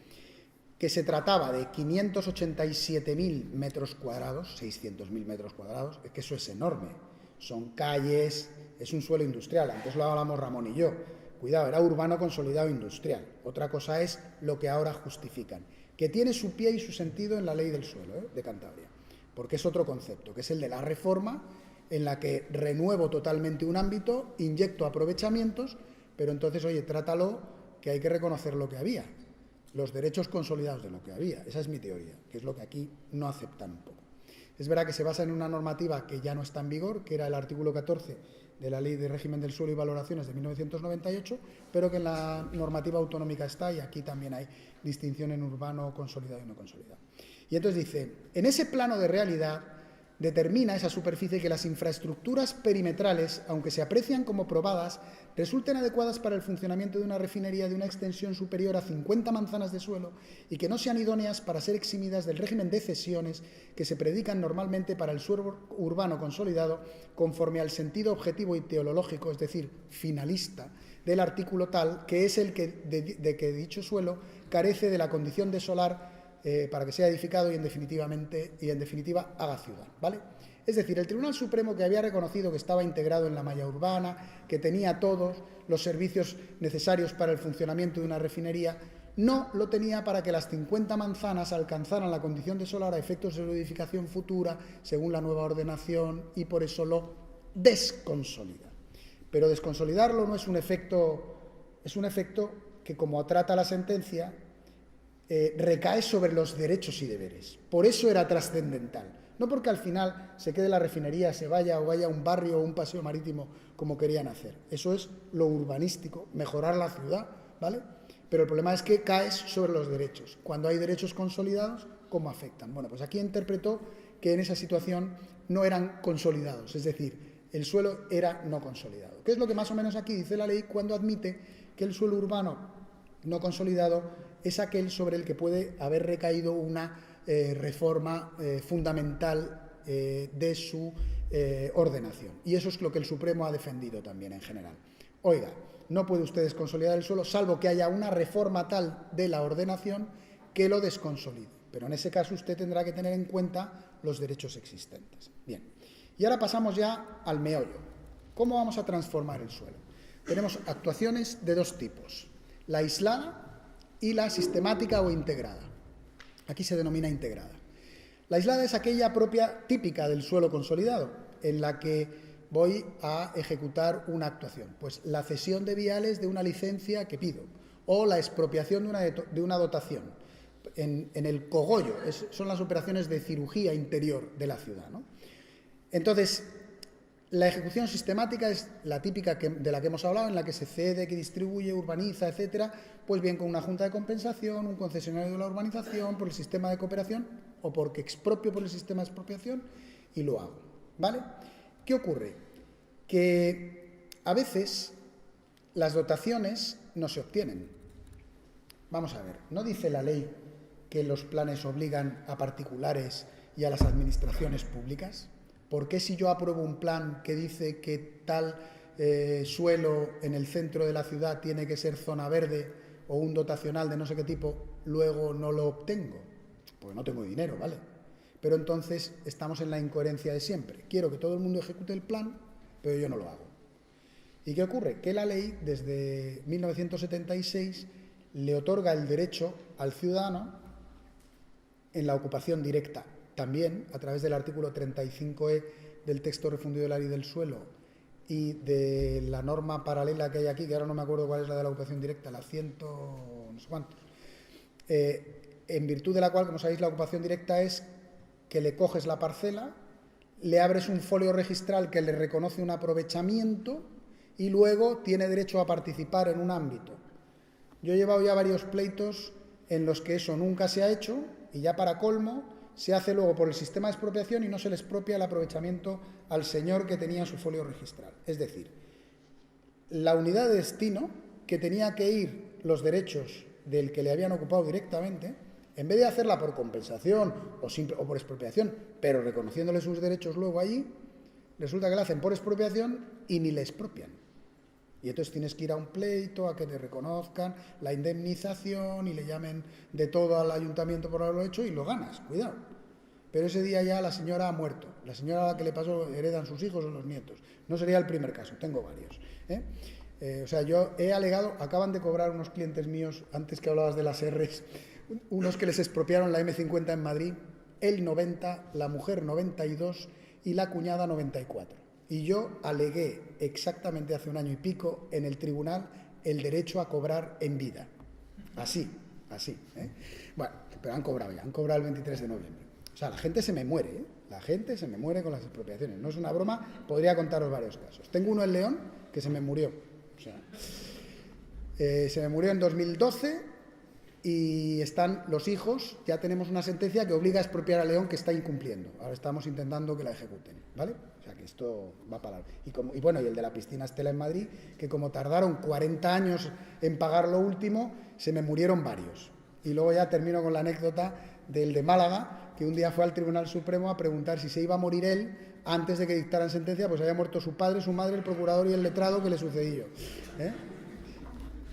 que se trataba de 587.000 metros cuadrados, 600.000 metros cuadrados, es que eso es enorme. Son calles, es un suelo industrial, antes lo hablamos Ramón y yo. Cuidado, era urbano consolidado industrial. Otra cosa es lo que ahora justifican, que tiene su pie y su sentido en la ley del suelo de Cantabria, porque es otro concepto, que es el de la reforma, en la que renuevo totalmente un ámbito, inyecto aprovechamientos, pero entonces, oye, trátalo, que hay que reconocer lo que había, los derechos consolidados de lo que había. Esa es mi teoría, que es lo que aquí no aceptan un poco. Es verdad que se basa en una normativa que ya no está en vigor, que era el artículo 14 de la Ley de Régimen del Suelo y Valoraciones de 1998, pero que en la normativa autonómica está, y aquí también hay distinción en urbano consolidado y no consolidado. Y entonces dice, en ese plano de realidad determina esa superficie que las infraestructuras perimetrales, aunque se aprecian como probadas, resulten adecuadas para el funcionamiento de una refinería de una extensión superior a 50 manzanas de suelo y que no sean idóneas para ser eximidas del régimen de cesiones que se predican normalmente para el suelo urbano consolidado conforme al sentido objetivo y teológico, es decir, finalista, del artículo tal, que es el que de que dicho suelo carece de la condición de solar para que sea edificado y en definitiva haga ciudad, ¿vale? Es decir, el Tribunal Supremo, que había reconocido que estaba integrado en la malla urbana, que tenía todos los servicios necesarios para el funcionamiento de una refinería, no lo tenía para que las 50 manzanas alcanzaran la condición de solar a efectos de su edificación futura, según la nueva ordenación, y por eso lo desconsolida. Pero desconsolidarlo no es un efecto, es un efecto que, como trata la sentencia, recae sobre los derechos y deberes. Por eso era trascendental. No porque al final se quede la refinería, se vaya o vaya a un barrio o un paseo marítimo como querían hacer. Eso es lo urbanístico, mejorar la ciudad, ¿vale? Pero el problema es que caes sobre los derechos. Cuando hay derechos consolidados, ¿cómo afectan? Bueno, pues aquí interpretó que en esa situación no eran consolidados, es decir, el suelo era no consolidado. ¿Qué es lo que más o menos aquí dice la ley cuando admite que el suelo urbano no consolidado es aquel sobre el que puede haber recaído una reforma fundamental de su ordenación. Y eso es lo que el Supremo ha defendido también en general. Oiga, no puede usted desconsolidar el suelo salvo que haya una reforma tal de la ordenación que lo desconsolide. Pero en ese caso usted tendrá que tener en cuenta los derechos existentes. Bien, y ahora pasamos ya al meollo. ¿Cómo vamos a transformar el suelo? Tenemos actuaciones de dos tipos, la aislada y la sistemática o integrada. Aquí se denomina integrada. La aislada es aquella propia típica del suelo consolidado, en la que voy a ejecutar una actuación. Pues la cesión de viales de una licencia que pido, o la expropiación de una dotación. En el cogollo, son las operaciones de cirugía interior de la ciudad, ¿no? Entonces, la ejecución sistemática es la típica de la que hemos hablado, en la que se cede, que distribuye, urbaniza, etcétera, pues bien con una junta de compensación, un concesionario de la urbanización, por el sistema de cooperación, o porque expropio por el sistema de expropiación y lo hago, ¿vale? ¿Qué ocurre? Que a veces las dotaciones no se obtienen. Vamos a ver, ¿no dice la ley que los planes obligan a particulares y a las administraciones públicas? ¿Por qué si yo apruebo un plan que dice que tal suelo en el centro de la ciudad tiene que ser zona verde o un dotacional de no sé qué tipo, luego no lo obtengo? Pues no tengo dinero, ¿vale? Pero entonces estamos en la incoherencia de siempre. Quiero que todo el mundo ejecute el plan, pero yo no lo hago. ¿Y qué ocurre? Que la ley, desde 1976, le otorga el derecho al ciudadano en la ocupación directa, también a través del artículo 35E del texto refundido de la ley del suelo y de la norma paralela que hay aquí, que ahora no me acuerdo cuál es la de la ocupación directa, la 100 no sé cuántos, en virtud de la cual, como sabéis, la ocupación directa es que le coges la parcela, le abres un folio registral que le reconoce un aprovechamiento y luego tiene derecho a participar en un ámbito. Yo he llevado ya varios pleitos en los que eso nunca se ha hecho y ya para colmo se hace luego por el sistema de expropiación y no se le expropia el aprovechamiento al señor que tenía su folio registral. Es decir, la unidad de destino, que tenía que ir los derechos del que le habían ocupado directamente, en vez de hacerla por compensación o por expropiación, pero reconociéndole sus derechos luego allí, resulta que la hacen por expropiación y ni le expropian. Y entonces tienes que ir a un pleito, a que te reconozcan la indemnización y le llamen de todo al ayuntamiento por haberlo hecho y lo ganas, cuidado. Pero ese día ya la señora ha muerto. La señora a la que le pasó heredan sus hijos o los nietos. No sería el primer caso, tengo varios. O sea, yo he alegado, acaban de cobrar unos clientes míos, antes que hablabas de las Rs, unos que les expropiaron la M50 en Madrid, él 90, la mujer 92 y la cuñada 94. Y yo alegué exactamente hace 1 año y pico en el tribunal el derecho a cobrar en vida. Así. Bueno, pero han cobrado ya, han cobrado el 23 de noviembre. O sea, la gente se me muere, ¿eh? La gente se me muere con las expropiaciones. No es una broma, podría contaros varios casos. Tengo uno en León que se me murió. O sea, se me murió en 2012 y están los hijos, ya tenemos una sentencia que obliga a expropiar a León que está incumpliendo. Ahora estamos intentando que la ejecuten, ¿vale? O sea que esto va para largo. Y bueno, y el de la piscina Estela en Madrid, que como tardaron 40 años en pagar lo último, se me murieron varios. Y luego ya termino con la anécdota del de Málaga, que un día fue al Tribunal Supremo a preguntar si se iba a morir él antes de que dictaran sentencia, pues había muerto su padre, su madre, el procurador y el letrado que le sucedió.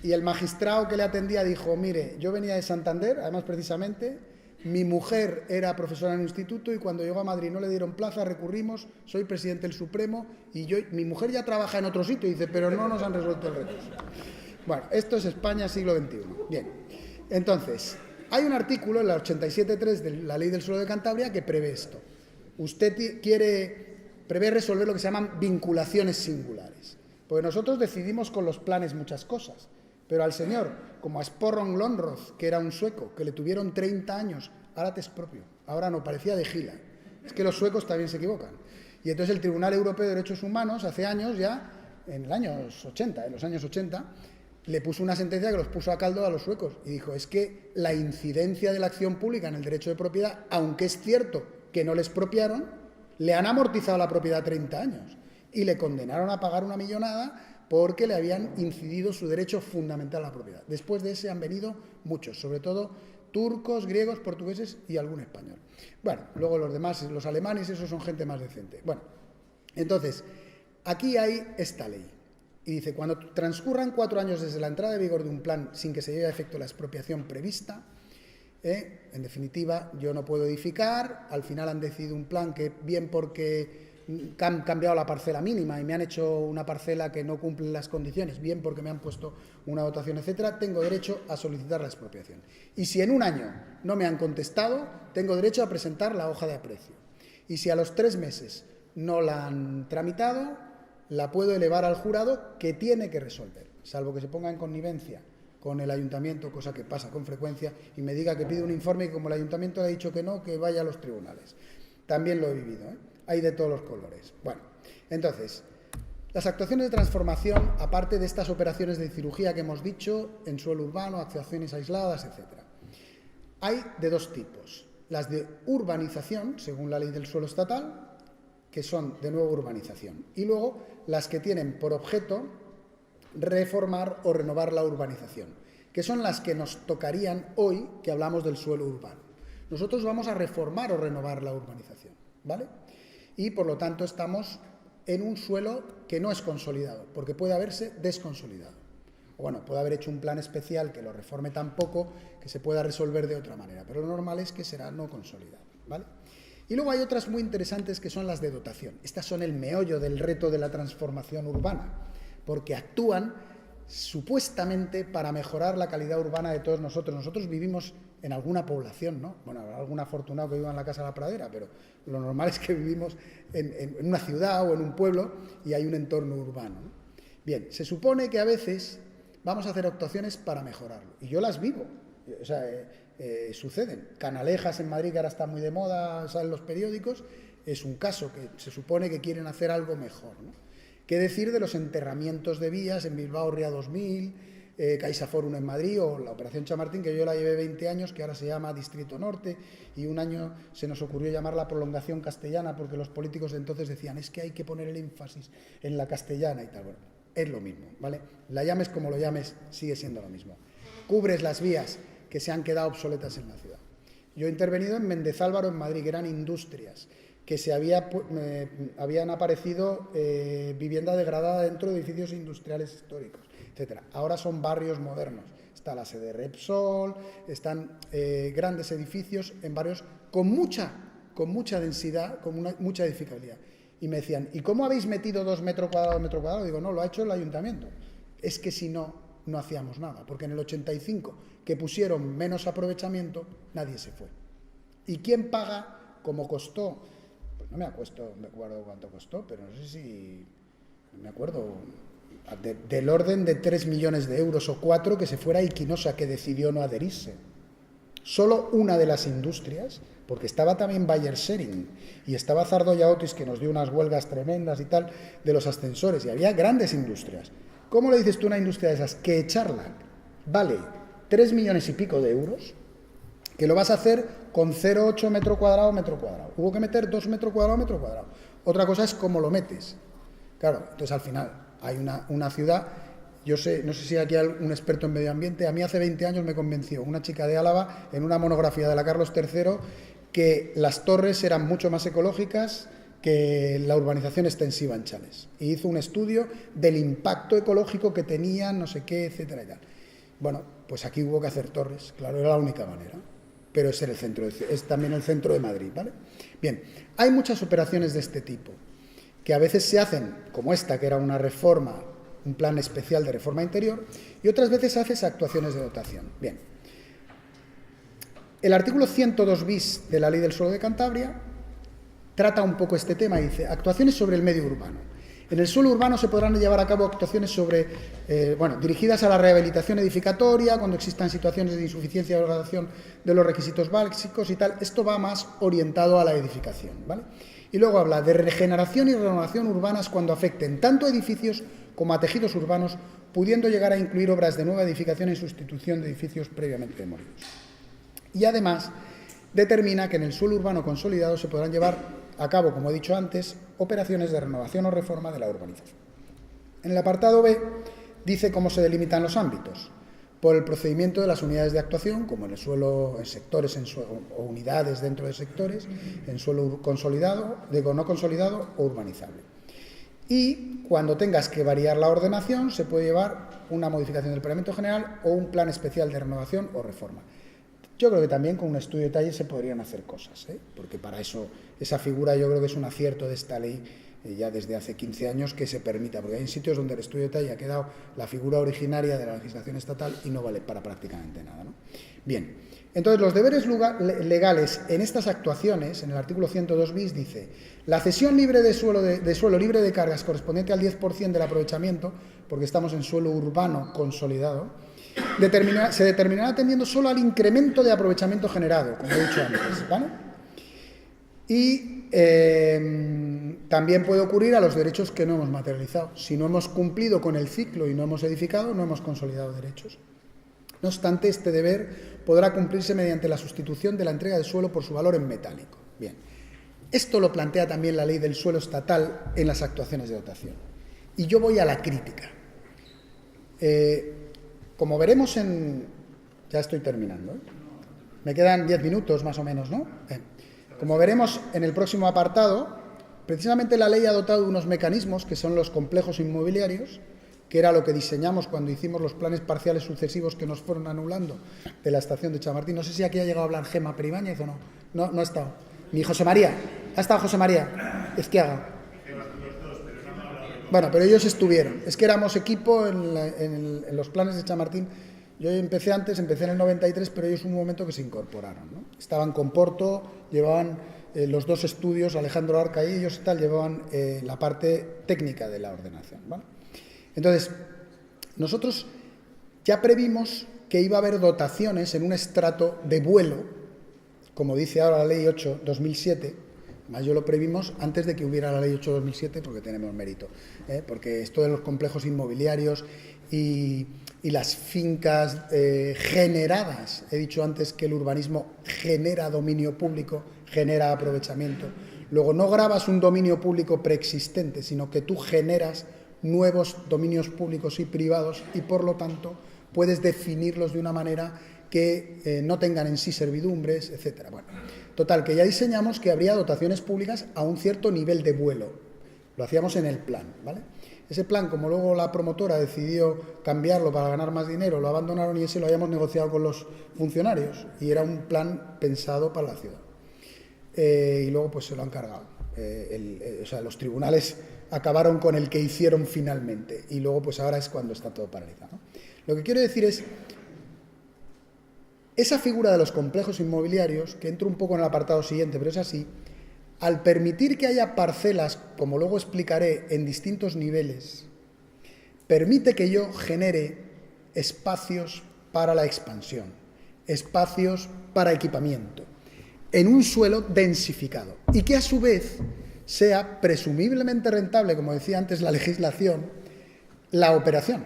Y el magistrado que le atendía dijo, mire, yo venía de Santander, además precisamente, mi mujer era profesora en un instituto y cuando llegó a Madrid no le dieron plaza, recurrimos, soy presidente del Supremo y mi mujer ya trabaja en otro sitio, y dice, pero no nos han resuelto el recurso. Bueno, esto es España siglo XXI. Bien, entonces, hay un artículo en la 87.3 de la Ley del Suelo de Cantabria que prevé esto. Usted prevé resolver lo que se llaman vinculaciones singulares. Porque nosotros decidimos con los planes muchas cosas. Pero al señor, como a Sporron Lonroth, que era un sueco, que le tuvieron 30 años, ahora te expropio. Ahora no, parecía de Gila. Es que los suecos también se equivocan. Y entonces el Tribunal Europeo de Derechos Humanos, hace años ya, en los años 80, le puso una sentencia que los puso a caldo a los suecos. Y dijo, es que la incidencia de la acción pública en el derecho de propiedad, aunque es cierto que no le expropiaron, le han amortizado la propiedad 30 años. Y le condenaron a pagar una millonada porque le habían incidido su derecho fundamental a la propiedad. Después de ese han venido muchos, sobre todo turcos, griegos, portugueses y algún español. Bueno, luego los demás, los alemanes, esos son gente más decente. Bueno, entonces, aquí hay esta ley. Y dice, cuando transcurran 4 años desde la entrada de vigor de un plan sin que se lleve a efecto la expropiación prevista, en definitiva, yo no puedo edificar, al final han decidido un plan que bien porque han cambiado la parcela mínima y me han hecho una parcela que no cumple las condiciones, bien porque me han puesto una dotación, etcétera, tengo derecho a solicitar la expropiación. Y si en un año no me han contestado, tengo derecho a presentar la hoja de aprecio. Y si a los 3 meses no la han tramitado, la puedo elevar al jurado, que tiene que resolver, salvo que se ponga en connivencia con el ayuntamiento, cosa que pasa con frecuencia, y me diga que pide un informe y como el ayuntamiento le ha dicho que no, que vaya a los tribunales. También lo he vivido, ¿eh? Hay de todos los colores. Bueno, entonces, las actuaciones de transformación, aparte de estas operaciones de cirugía que hemos dicho, en suelo urbano, actuaciones aisladas, etc. Hay de 2 tipos. Las de urbanización, según la ley del suelo estatal, que son de nuevo urbanización. Y luego las que tienen por objeto reformar o renovar la urbanización, que son las que nos tocarían hoy que hablamos del suelo urbano. Nosotros vamos a reformar o renovar la urbanización, ¿vale? Y por lo tanto estamos en un suelo que no es consolidado, porque puede haberse desconsolidado. O bueno, puede haber hecho un plan especial que lo reforme tan poco que se pueda resolver de otra manera, pero lo normal es que será no consolidado, ¿vale? Y luego hay otras muy interesantes que son las de dotación. Estas son el meollo del reto de la transformación urbana, porque actúan supuestamente para mejorar la calidad urbana de todos nosotros. Nosotros vivimos en alguna población, ¿no? Bueno, habrá algún afortunado que viva en la Casa de la Pradera, pero lo normal es que vivimos en una ciudad o en un pueblo y hay un entorno urbano, ¿no? Bien, se supone que a veces vamos a hacer actuaciones para mejorarlo, y yo las vivo. O sea, suceden. Canalejas en Madrid, que ahora está muy de moda, salen los periódicos, es un caso que se supone que quieren hacer algo mejor, ¿no? ¿Qué decir de los enterramientos de vías en Bilbao Ría 2000, CaixaForum en Madrid, o la Operación Chamartín, que yo la llevé 20 años, que ahora se llama Distrito Norte, y un año se nos ocurrió llamarla Prolongación Castellana, porque los políticos de entonces decían, es que hay que poner el énfasis en la castellana y tal. Bueno, es lo mismo, ¿vale? La llames como lo llames, sigue siendo lo mismo. Cubres las vías que se han quedado obsoletas en la ciudad. Yo he intervenido en Méndez Álvaro, en Madrid, que eran industrias, que habían aparecido vivienda degradada dentro de edificios industriales históricos, etc. Ahora son barrios modernos. Está la sede de Repsol, están grandes edificios en barrios con mucha densidad, con mucha edificabilidad. Y me decían, ¿y cómo habéis metido 2 metros cuadrados? Digo, no, lo ha hecho el ayuntamiento. Es que si no, no hacíamos nada, porque en el 85, que pusieron menos aprovechamiento, nadie se fue. ¿Y quién paga como costó? Pues no me acuerdo cuánto costó, pero no sé si... No me acuerdo... del orden de 3 millones de euros o 4 que se fuera Iquinosa, que decidió no adherirse. Solo una de las industrias, porque estaba también Bayer Schering y estaba Zardoya Otis, que nos dio unas huelgas tremendas y tal, de los ascensores, y había grandes industrias. ¿Cómo le dices tú a una industria de esas que echarla vale 3 millones y pico de euros, que lo vas a hacer con 0,8 metro cuadrado? Hubo que meter 2 metros cuadrados. Otra cosa es cómo lo metes. Claro, entonces al final hay una ciudad, no sé si aquí hay un experto en medio ambiente, a mí hace 20 años me convenció una chica de Álava en una monografía de la Carlos III que las torres eran mucho más ecológicas que la urbanización extensiva en Chales. Y hizo un estudio del impacto ecológico que tenían, no sé qué, etcétera y tal. Bueno, pues aquí hubo que hacer torres, claro, era la única manera. Pero es también el centro de Madrid, ¿vale? Bien, hay muchas operaciones de este tipo, que a veces se hacen, como esta, que era una reforma, un plan especial de reforma interior, y otras veces haces actuaciones de dotación. Bien, el artículo 102 bis de la Ley del Suelo de Cantabria trata un poco este tema y dice, actuaciones sobre el medio urbano. En el suelo urbano se podrán llevar a cabo actuaciones dirigidas a la rehabilitación edificatoria, cuando existan situaciones de insuficiencia de organización de los requisitos básicos y tal. Esto va más orientado a la edificación, ¿vale? Y luego habla de regeneración y renovación urbanas cuando afecten tanto a edificios como a tejidos urbanos, pudiendo llegar a incluir obras de nueva edificación en sustitución de edificios previamente demolidos. Y además determina que en el suelo urbano consolidado se podrán llevar a cabo, como he dicho antes, operaciones de renovación o reforma de la urbanización. En el apartado B dice cómo se delimitan los ámbitos. Por el procedimiento de las unidades de actuación, como en el suelo, en sectores o unidades dentro de sectores, en suelo consolidado, no consolidado o urbanizable. Y cuando tengas que variar la ordenación, se puede llevar una modificación del planeamiento general o un plan especial de renovación o reforma. Yo creo que también con un estudio de detalle se podrían hacer cosas, porque para eso, esa figura yo creo que es un acierto de esta ley ya desde hace 15 años que se permita, porque hay sitios donde el estudio de detalle ha quedado la figura originaria de la legislación estatal y no vale para prácticamente nada, ¿no? Bien, entonces los deberes legales en estas actuaciones, en el artículo 102 bis dice: la cesión libre de suelo libre de cargas correspondiente al 10% del aprovechamiento, porque estamos en suelo urbano consolidado, se determinará atendiendo solo al incremento de aprovechamiento generado, como he dicho antes, ¿vale? Y también puede ocurrir a los derechos que no hemos materializado. Si no hemos cumplido con el ciclo y no hemos edificado, no hemos consolidado derechos. No obstante, este deber podrá cumplirse mediante la sustitución de la entrega de suelo por su valor en metálico. Bien, esto lo plantea también la ley del suelo estatal en las actuaciones de dotación. Y yo voy a la crítica. Como veremos ya estoy terminando, me quedan 10 minutos más o menos, ¿no? Como veremos en el próximo apartado, precisamente la ley ha dotado de unos mecanismos que son los complejos inmobiliarios, que era lo que diseñamos cuando hicimos los planes parciales sucesivos que nos fueron anulando de la estación de Chamartín. No sé si aquí ha llegado a hablar Gemma Peribáñez o no. No ha estado. Ni José María. ¿Ha estado José María Ezquiaga? Bueno, pero ellos estuvieron. Es que éramos equipo en los planes de Chamartín. Yo empecé en el 93, pero ellos hubo un momento que se incorporaron, ¿no? Estaban con Porto, llevaban los dos estudios, Alejandro Arca y ellos llevaban la parte técnica de la ordenación, ¿vale? Entonces, nosotros ya previmos que iba a haber dotaciones en un estrato de vuelo, como dice ahora la Ley 8/2007, más yo lo previmos antes de que hubiera la Ley 8/2007 porque tenemos mérito, porque esto de los complejos inmobiliarios y las fincas generadas, he dicho antes que el urbanismo genera dominio público, genera aprovechamiento. Luego no grabas un dominio público preexistente, sino que tú generas nuevos dominios públicos y privados y, por lo tanto, puedes definirlos de una manera que no tengan en sí servidumbres, etcétera. Bueno, total, que ya diseñamos que habría dotaciones públicas a un cierto nivel de vuelo. Lo hacíamos en el plan, ¿vale? Ese plan, como luego la promotora decidió cambiarlo para ganar más dinero, lo abandonaron y ese lo habíamos negociado con los funcionarios y era un plan pensado para la ciudad. Y luego pues se lo han cargado. O sea, los tribunales acabaron con el que hicieron finalmente y luego pues ahora es cuando está todo paralizado, ¿no? Lo que quiero decir es, esa figura de los complejos inmobiliarios, que entro un poco en el apartado siguiente, pero es así, al permitir que haya parcelas, como luego explicaré, en distintos niveles, permite que yo genere espacios para la expansión, espacios para equipamiento, en un suelo densificado, y que a su vez sea presumiblemente rentable, como decía antes la legislación, la operación.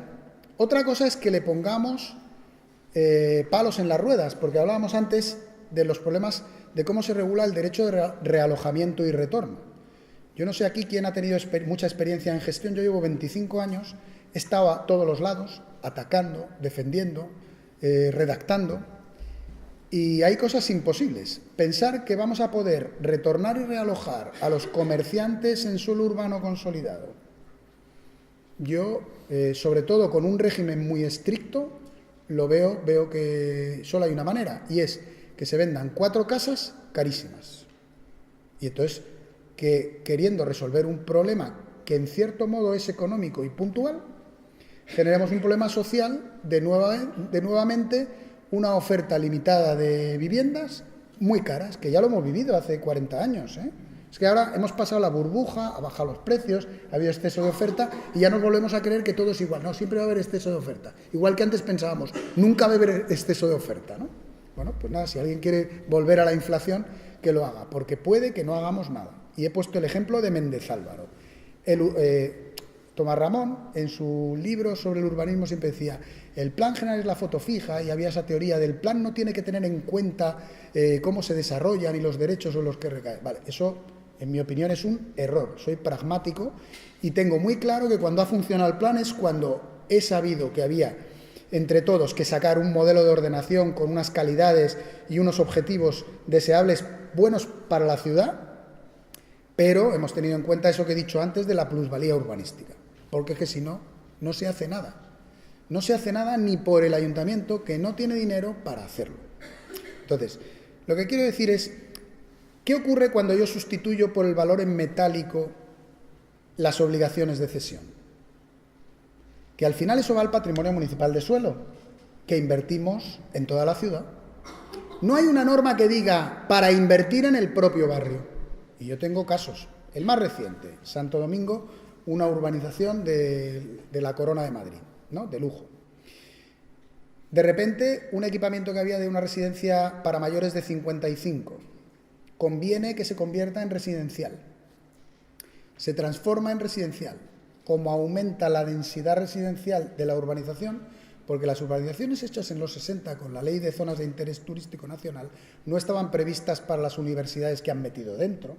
Otra cosa es que le pongamos palos en las ruedas, porque hablábamos antes de los problemas de cómo se regula el derecho de realojamiento y retorno. Yo no sé aquí quién ha tenido mucha experiencia en gestión. Yo llevo 25 años, he estado a todos los lados, atacando, defendiendo, redactando, y hay cosas imposibles. Pensar que vamos a poder retornar y realojar a los comerciantes en suelo urbano consolidado. Yo, sobre todo con un régimen muy estricto, veo que solo hay una manera, y es que se vendan 4 casas carísimas. Y entonces, que queriendo resolver un problema que en cierto modo es económico y puntual, generemos un problema social de nuevamente una oferta limitada de viviendas muy caras, que ya lo hemos vivido hace 40 años, ¿eh? Es que ahora hemos pasado la burbuja, ha bajado los precios, ha habido exceso de oferta y ya nos volvemos a creer que todo es igual. No, siempre va a haber exceso de oferta. Igual que antes pensábamos, nunca va a haber exceso de oferta, ¿no? Bueno, pues nada, si alguien quiere volver a la inflación, que lo haga, porque puede que no hagamos nada. Y he puesto el ejemplo de Méndez Álvaro. Tomás Ramón, en su libro sobre el urbanismo, siempre decía, el plan general es la foto fija, y había esa teoría del plan no tiene que tener en cuenta cómo se desarrollan y los derechos o los que recaen. Vale, eso En mi opinión es un error. Soy pragmático y tengo muy claro que cuando ha funcionado el plan es cuando he sabido que había entre todos que sacar un modelo de ordenación con unas calidades y unos objetivos deseables buenos para la ciudad, pero hemos tenido en cuenta eso que he dicho antes de la plusvalía urbanística, porque es que si no, no se hace nada. No se hace nada ni por el ayuntamiento, que no tiene dinero para hacerlo. Entonces, lo que quiero decir es, ¿qué ocurre cuando yo sustituyo por el valor en metálico las obligaciones de cesión? Que al final eso va al patrimonio municipal de suelo, que invertimos en toda la ciudad. No hay una norma que diga para invertir en el propio barrio. Y yo tengo casos. El más reciente, Santo Domingo, una urbanización de la Corona de Madrid, ¿no? De lujo. De repente, un equipamiento que había de una residencia para mayores de 55 conviene que se convierta en residencial. Se transforma en residencial. Como aumenta la densidad residencial de la urbanización, porque las urbanizaciones hechas en los 60 con la Ley de Zonas de Interés Turístico Nacional no estaban previstas para las universidades que han metido dentro,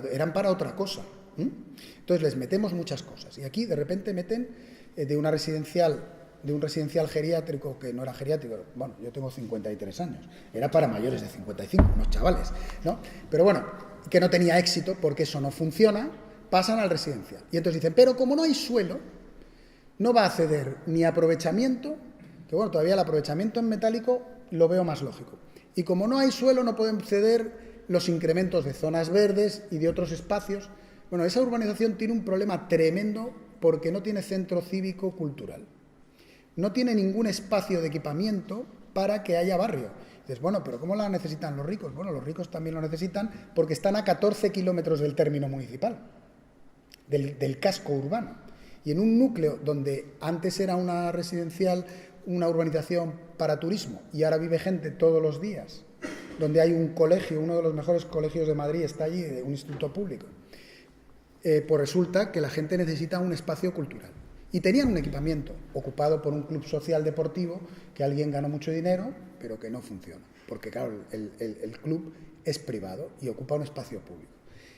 eran para otra cosa. Entonces les metemos muchas cosas. Y aquí de repente meten de un residencial geriátrico, que no era geriátrico, bueno, yo tengo 53 años, era para mayores de 55, unos chavales, ¿no? Pero bueno, que no tenía éxito porque eso no funciona, pasan al residencial. Y entonces dicen, pero como no hay suelo, no va a ceder ni aprovechamiento, que bueno, todavía el aprovechamiento en metálico lo veo más lógico. Y como no hay suelo, no pueden ceder los incrementos de zonas verdes y de otros espacios. Bueno, esa urbanización tiene un problema tremendo porque no tiene centro cívico-cultural. No tiene ningún espacio de equipamiento para que haya barrio. Dices, bueno, pero ¿cómo la necesitan los ricos? Bueno, los ricos también lo necesitan porque están a 14 kilómetros del término municipal, del casco urbano. Y en un núcleo donde antes era una residencial, una urbanización para turismo, y ahora vive gente todos los días, donde hay un colegio, uno de los mejores colegios de Madrid está allí, un instituto público, pues resulta que la gente necesita un espacio cultural. Y tenían un equipamiento ocupado por un club social deportivo que alguien ganó mucho dinero, pero que no funciona, porque claro, el club es privado y ocupa un espacio público.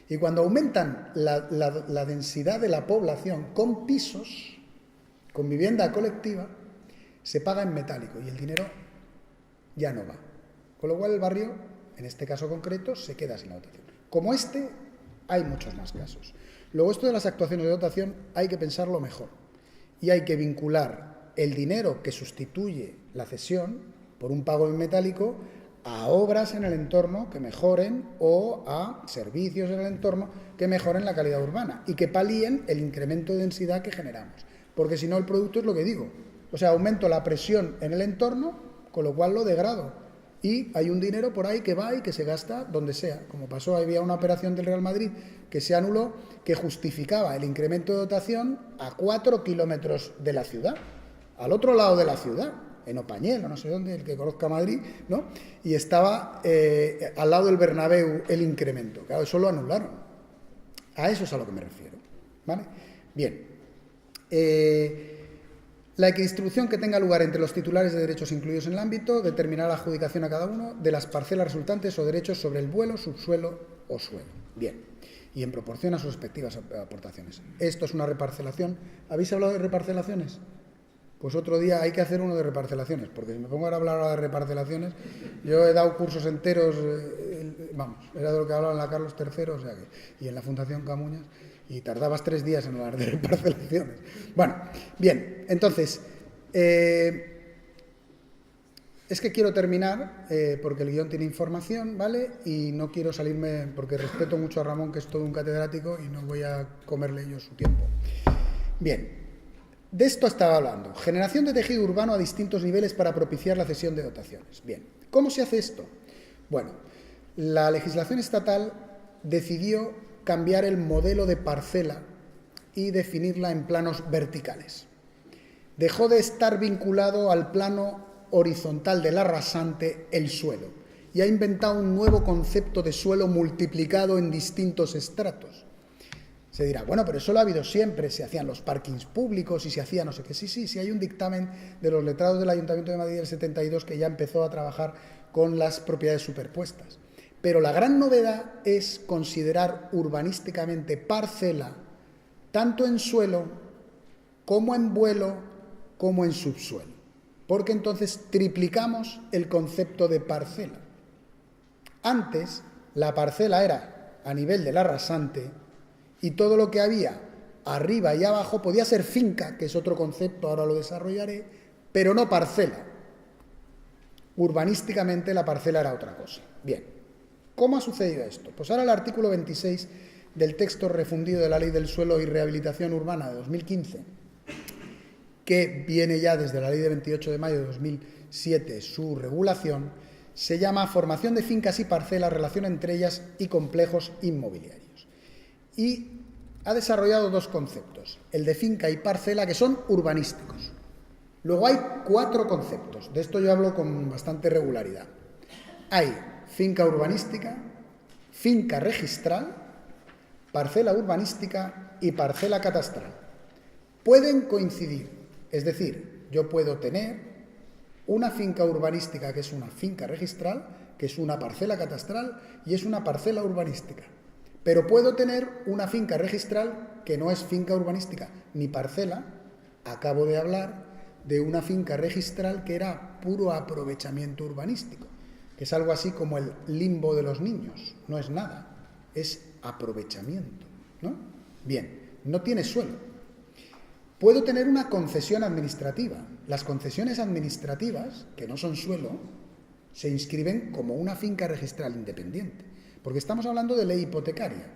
Y cuando aumentan la densidad de la población con pisos, con vivienda colectiva, se paga en metálico y el dinero ya no va. Con lo cual el barrio, en este caso concreto, se queda sin la dotación. Como este, hay muchos más casos. Luego, esto de las actuaciones de dotación hay que pensarlo mejor. Y hay que vincular el dinero que sustituye la cesión por un pago en metálico a obras en el entorno que mejoren o a servicios en el entorno que mejoren la calidad urbana y que palíen el incremento de densidad que generamos. Porque si no, el producto es lo que digo. O sea, aumento la presión en el entorno, con lo cual lo degrado. Y hay un dinero por ahí que va y que se gasta donde sea. Como pasó, había una operación del Real Madrid que se anuló, que justificaba el incremento de dotación a 4 kilómetros de la ciudad, al otro lado de la ciudad, en Opañel, o no sé dónde, el que conozca Madrid, ¿no? Y estaba al lado del Bernabéu el incremento. Claro, eso lo anularon. A eso es a lo que me refiero, ¿vale? Bien. La equidistribución que tenga lugar entre los titulares de derechos incluidos en el ámbito determinará la adjudicación a cada uno de las parcelas resultantes o derechos sobre el vuelo, subsuelo o suelo. Bien. Y en proporción a sus respectivas aportaciones. Esto es una reparcelación. ¿Habéis hablado de reparcelaciones? Pues otro día hay que hacer uno de reparcelaciones, porque si me pongo ahora a hablar de reparcelaciones, yo he dado cursos enteros, era de lo que hablaba en la Carlos III, o sea que, y en la Fundación Camuñas, y tardabas 3 días en hablar de reparcelaciones. Bueno, bien, entonces, es que quiero terminar, porque el guión tiene información, ¿vale? Y no quiero salirme, porque respeto mucho a Ramón, que es todo un catedrático, y no voy a comerle yo su tiempo. Bien. De esto estaba hablando. Generación de tejido urbano a distintos niveles para propiciar la cesión de dotaciones. Bien, ¿cómo se hace esto? Bueno, la legislación estatal decidió cambiar el modelo de parcela y definirla en planos verticales. Dejó de estar vinculado al plano horizontal del arrasante, el suelo, y ha inventado un nuevo concepto de suelo multiplicado en distintos estratos. Se dirá, bueno, pero eso lo ha habido siempre, se hacían los parkings públicos y se hacía no sé qué. Sí, hay un dictamen de los letrados del Ayuntamiento de Madrid del 72 que ya empezó a trabajar con las propiedades superpuestas. Pero la gran novedad es considerar urbanísticamente parcela tanto en suelo como en vuelo como en subsuelo, porque entonces triplicamos el concepto de parcela. Antes la parcela era a nivel de la rasante y todo lo que había arriba y abajo podía ser finca, que es otro concepto, ahora lo desarrollaré, pero no parcela. Urbanísticamente la parcela era otra cosa. Bien, ¿cómo ha sucedido esto? Pues ahora el artículo 26 del texto refundido de la Ley del Suelo y Rehabilitación Urbana de 2015, que viene ya desde la Ley de 28 de mayo de 2007, su regulación, se llama Formación de fincas y parcelas, relación entre ellas y complejos inmobiliarios. Y ha desarrollado dos conceptos, el de finca y parcela, que son urbanísticos. Luego hay 4 conceptos, de esto yo hablo con bastante regularidad. Hay finca urbanística, finca registral, parcela urbanística y parcela catastral. Pueden coincidir, es decir, yo puedo tener una finca urbanística que es una finca registral, que es una parcela catastral y es una parcela urbanística. Pero puedo tener una finca registral que no es finca urbanística ni parcela. Acabo de hablar de una finca registral que era puro aprovechamiento urbanístico, que es algo así como el limbo de los niños. No es nada, es aprovechamiento, ¿no? Bien, no tiene suelo. Puedo tener una concesión administrativa. Las concesiones administrativas, que no son suelo, se inscriben como una finca registral independiente, porque estamos hablando de ley hipotecaria.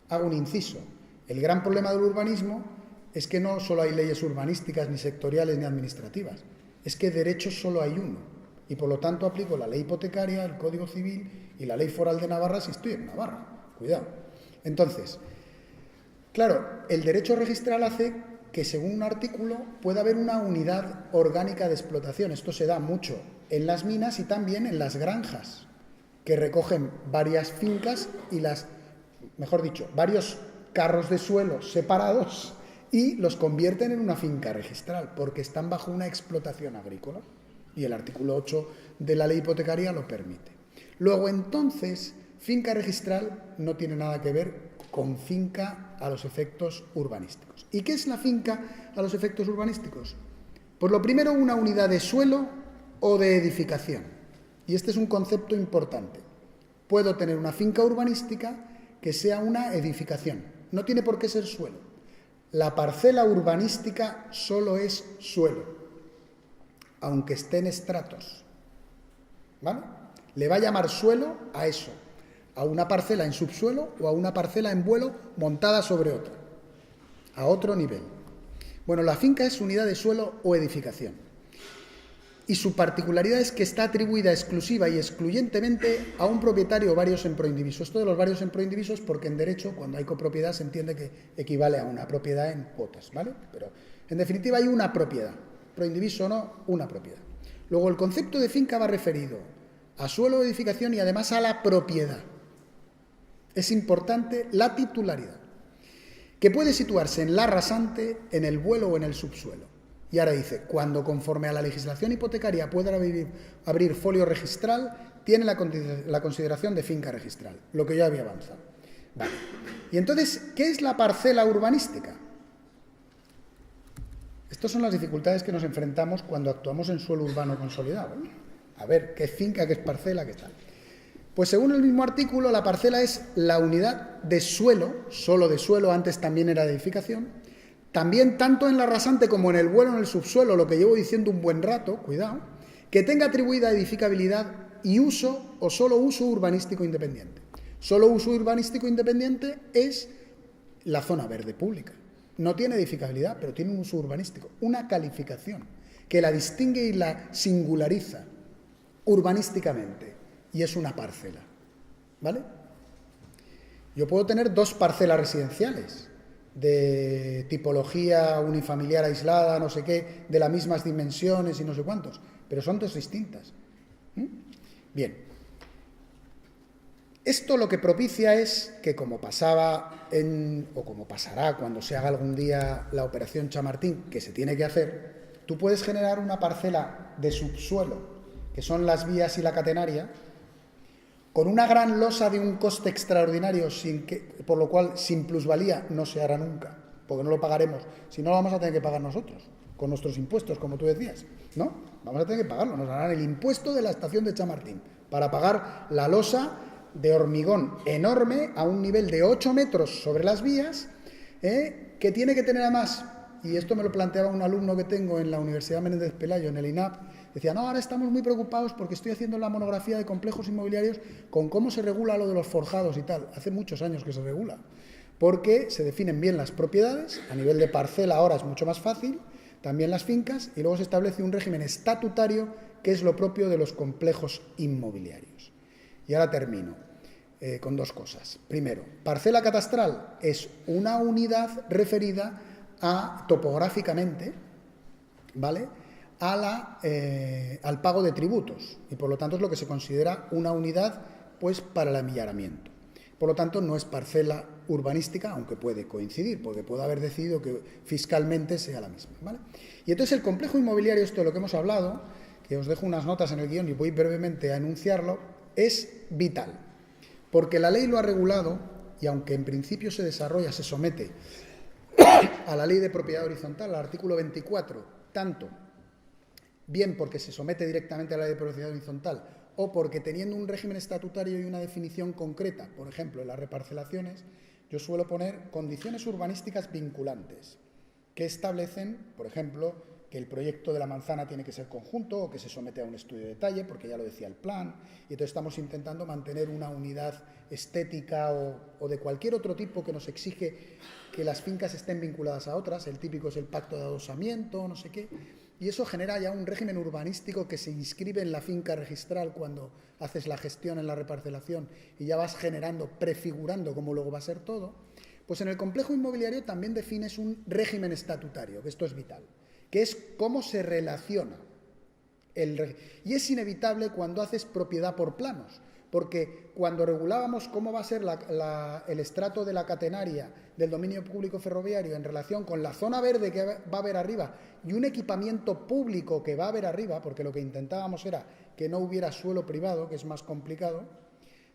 Hago un inciso. El gran problema del urbanismo es que no solo hay leyes urbanísticas, ni sectoriales, ni administrativas. Es que derechos solo hay uno. Y por lo tanto aplico la ley hipotecaria, el Código Civil y la ley foral de Navarra si estoy en Navarra. Cuidado. Entonces, claro, el derecho registral hace que según un artículo pueda haber una unidad orgánica de explotación. Esto se da mucho en las minas y también en las granjas, que recogen varias fincas y varios carros de suelo separados y los convierten en una finca registral, porque están bajo una explotación agrícola. Y el artículo 8 de la ley hipotecaria lo permite. Luego, entonces, finca registral no tiene nada que ver con finca a los efectos urbanísticos. ¿Y qué es la finca a los efectos urbanísticos? Pues lo primero, una unidad de suelo o de edificación. Y este es un concepto importante. Puedo tener una finca urbanística que sea una edificación. No tiene por qué ser suelo. La parcela urbanística solo es suelo, aunque esté en estratos. ¿Vale? Le va a llamar suelo a eso, a una parcela en subsuelo o a una parcela en vuelo montada sobre otra, a otro nivel. Bueno, la finca es unidad de suelo o edificación. Y su particularidad es que está atribuida exclusiva y excluyentemente a un propietario o varios emproindivisos. Esto de los varios emproindivisos porque en derecho, cuando hay copropiedad, se entiende que equivale a una propiedad en cuotas, ¿vale? Pero en definitiva hay una propiedad. Proindiviso o no, una propiedad. Luego el concepto de finca va referido a suelo o edificación y además a la propiedad. Es importante la titularidad, que puede situarse en la rasante, en el vuelo o en el subsuelo. Y ahora dice, cuando conforme a la legislación hipotecaria pueda abrir folio registral, tiene la consideración de finca registral, lo que ya había avanzado. Vale. Y entonces, ¿qué es la parcela urbanística? Estas son las dificultades que nos enfrentamos cuando actuamos en suelo urbano consolidado, ¿eh? A ver, ¿qué es finca, qué es parcela, qué tal? Pues según el mismo artículo, la parcela es la unidad de suelo, solo de suelo, antes también era de edificación, también tanto en la rasante como en el vuelo, en el subsuelo, lo que llevo diciendo un buen rato, cuidado, que tenga atribuida edificabilidad y uso o solo uso urbanístico independiente. Solo uso urbanístico independiente es la zona verde pública. No tiene edificabilidad, pero tiene un uso urbanístico, una calificación que la distingue y la singulariza urbanísticamente, y es una parcela, ¿vale? Yo puedo tener 2 parcelas residenciales de tipología unifamiliar aislada, no sé qué, de las mismas dimensiones y no sé cuántos, pero son 2 distintas. Bien. Esto lo que propicia es que, como pasaba o como pasará cuando se haga algún día la operación Chamartín, que se tiene que hacer, tú puedes generar una parcela de subsuelo, que son las vías y la catenaria, con una gran losa de un coste extraordinario, por lo cual sin plusvalía no se hará nunca, porque no lo pagaremos, si no lo vamos a tener que pagar nosotros, con nuestros impuestos, como tú decías, ¿no? Vamos a tener que pagarlo, nos harán el impuesto de la estación de Chamartín, para pagar la losa de hormigón enorme a un nivel de 8 metros sobre las vías, que tiene que tener además, y esto me lo planteaba un alumno que tengo en la Universidad Menéndez Pelayo, en el INAP, decía, no, ahora estamos muy preocupados porque estoy haciendo la monografía de complejos inmobiliarios con cómo se regula lo de los forjados y tal. Hace muchos años que se regula, porque se definen bien las propiedades, a nivel de parcela ahora es mucho más fácil, también las fincas, y luego se establece un régimen estatutario que es lo propio de los complejos inmobiliarios. Y ahora termino con dos cosas. Primero, parcela catastral es una unidad referida a, topográficamente, ¿vale?, al pago de tributos, y por lo tanto es lo que se considera una unidad, pues, para el amillaramiento. Por lo tanto, no es parcela urbanística, aunque puede coincidir, porque puede haber decidido que fiscalmente sea la misma, ¿vale? Y entonces el complejo inmobiliario, esto de lo que hemos hablado, que os dejo unas notas en el guión y voy brevemente a enunciarlo, es vital, porque la ley lo ha regulado, y aunque en principio se desarrolla, se somete a la ley de propiedad horizontal, al artículo 24, tanto bien porque se somete directamente a la ley de propiedad horizontal o porque teniendo un régimen estatutario y una definición concreta, por ejemplo, en las reparcelaciones, yo suelo poner condiciones urbanísticas vinculantes que establecen, por ejemplo, que el proyecto de la manzana tiene que ser conjunto o que se somete a un estudio de detalle, porque ya lo decía el plan, y entonces estamos intentando mantener una unidad estética o de cualquier otro tipo que nos exige que las fincas estén vinculadas a otras. El típico es el pacto de adosamiento, no sé qué, y eso genera ya un régimen urbanístico que se inscribe en la finca registral cuando haces la gestión en la reparcelación y ya vas generando, prefigurando cómo luego va a ser todo. Pues en el complejo inmobiliario también defines un régimen estatutario, que esto es vital, que es cómo se relaciona y es inevitable cuando haces propiedad por planos, porque cuando regulábamos cómo va a ser el estrato de la catenaria del dominio público ferroviario en relación con la zona verde que va a haber arriba y un equipamiento público que va a haber arriba, porque lo que intentábamos era que no hubiera suelo privado, que es más complicado,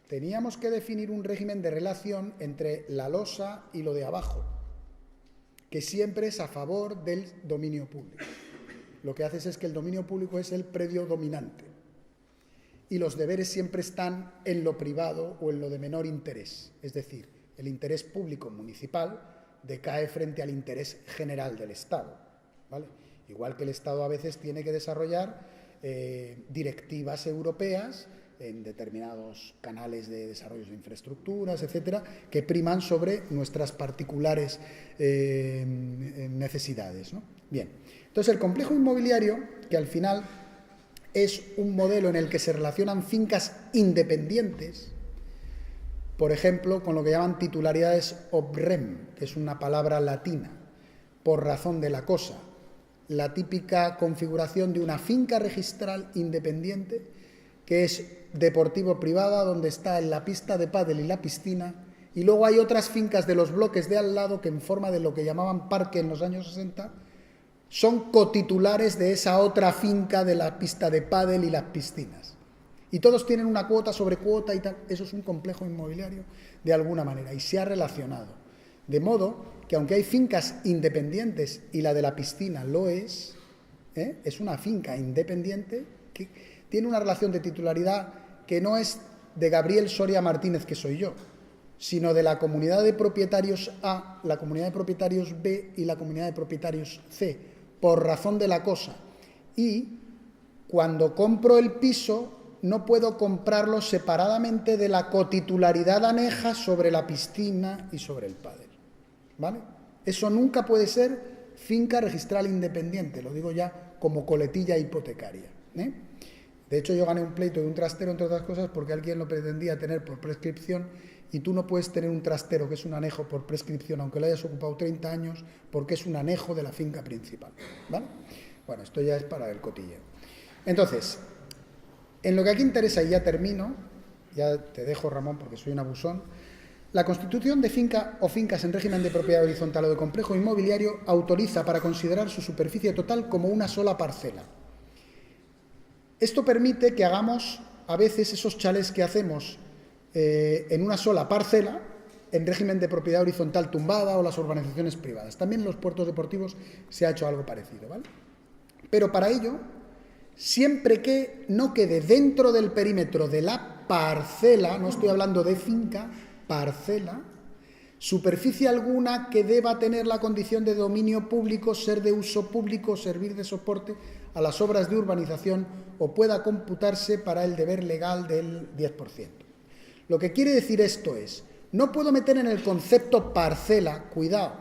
teníamos que definir un régimen de relación entre la losa y lo de abajo, que siempre es a favor del dominio público. Lo que haces es que el dominio público es el predio dominante y los deberes siempre están en lo privado o en lo de menor interés. Es decir, el interés público municipal decae frente al interés general del Estado, ¿vale? Igual que el Estado a veces tiene que desarrollar directivas europeas en determinados canales de desarrollo de infraestructuras, etcétera, que priman sobre nuestras particulares necesidades, ¿no? Bien, entonces el complejo inmobiliario, que al final es un modelo en el que se relacionan fincas independientes, por ejemplo, con lo que llaman titularidades ob rem, que es una palabra latina, por razón de la cosa, la típica configuración de una finca registral independiente que es deportivo privada, donde está en la pista de pádel y la piscina, y luego hay otras fincas de los bloques de al lado que en forma de lo que llamaban parque en los años 60 son cotitulares de esa otra finca de la pista de pádel y las piscinas. Y todos tienen una cuota sobre cuota y tal. Eso es un complejo inmobiliario de alguna manera y se ha relacionado. De modo que aunque hay fincas independientes y la de la piscina lo es una finca independiente que tiene una relación de titularidad que no es de Gabriel Soria Martínez, que soy yo, sino de la comunidad de propietarios A, la comunidad de propietarios B y la comunidad de propietarios C, por razón de la cosa. Y cuando compro el piso no puedo comprarlo separadamente de la cotitularidad aneja sobre la piscina y sobre el pádel, ¿vale? Eso nunca puede ser finca registral independiente, lo digo ya como coletilla hipotecaria, ¿eh? De hecho, yo gané un pleito de un trastero, entre otras cosas, porque alguien lo pretendía tener por prescripción y tú no puedes tener un trastero que es un anejo por prescripción, aunque lo hayas ocupado 30 años, porque es un anejo de la finca principal, ¿vale? Bueno, esto ya es para el cotilleo. Entonces, en lo que aquí interesa, y ya termino, ya te dejo, Ramón, porque soy un abusón, la constitución de finca o fincas en régimen de propiedad horizontal o de complejo inmobiliario autoriza para considerar su superficie total como una sola parcela. Esto permite que hagamos a veces esos chalés que hacemos en una sola parcela, en régimen de propiedad horizontal tumbada o las urbanizaciones privadas. También en los puertos deportivos se ha hecho algo parecido, ¿vale? Pero para ello, siempre que no quede dentro del perímetro de la parcela, no estoy hablando de finca, parcela, superficie alguna que deba tener la condición de dominio público, ser de uso público, servir de soporte a las obras de urbanización o pueda computarse para el deber legal del 10%. Lo que quiere decir esto es, no puedo meter en el concepto parcela, cuidado,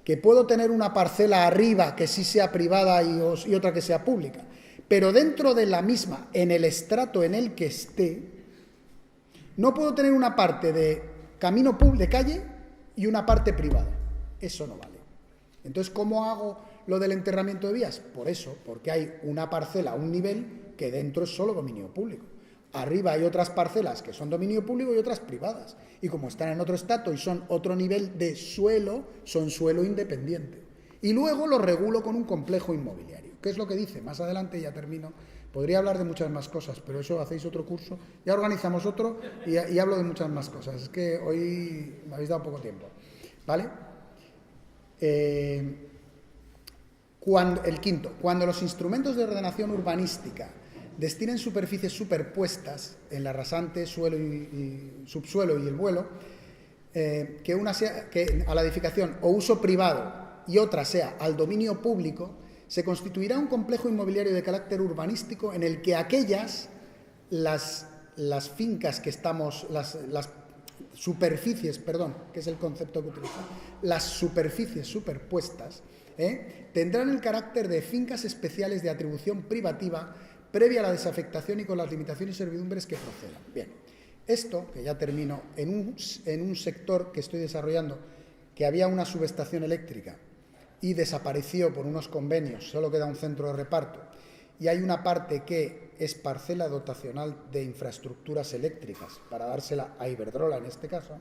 que puedo tener una parcela arriba que sí sea privada y otra que sea pública, pero dentro de la misma, en el estrato en el que esté, no puedo tener una parte de camino de calle y una parte privada. Eso no vale. Entonces, ¿cómo hago lo del enterramiento de vías? Por eso, porque hay una parcela, un nivel, que dentro es solo dominio público. Arriba hay otras parcelas que son dominio público y otras privadas. Y como están en otro estrato y son otro nivel de suelo, son suelo independiente. Y luego lo regulo con un complejo inmobiliario. ¿Qué es lo que dice? Más adelante ya termino. Podría hablar de muchas más cosas, pero eso hacéis otro curso. Ya organizamos otro y hablo de muchas más cosas. Es que hoy me habéis dado poco tiempo. ¿Vale? El quinto, cuando los instrumentos de ordenación urbanística destinen superficies superpuestas en la rasante, suelo y subsuelo y el vuelo, que una sea a la edificación o uso privado y otra sea al dominio público, se constituirá un complejo inmobiliario de carácter urbanístico en el que las fincas que estamos, las superficies, perdón, que es el concepto que utilizo, las superficies superpuestas, tendrán el carácter de fincas especiales de atribución privativa previa a la desafectación y con las limitaciones y servidumbres que procedan. Bien, esto, que ya termino, en un sector que estoy desarrollando, que había una subestación eléctrica y desapareció por unos convenios, solo queda un centro de reparto, y hay una parte que es parcela dotacional de infraestructuras eléctricas, para dársela a Iberdrola en este caso,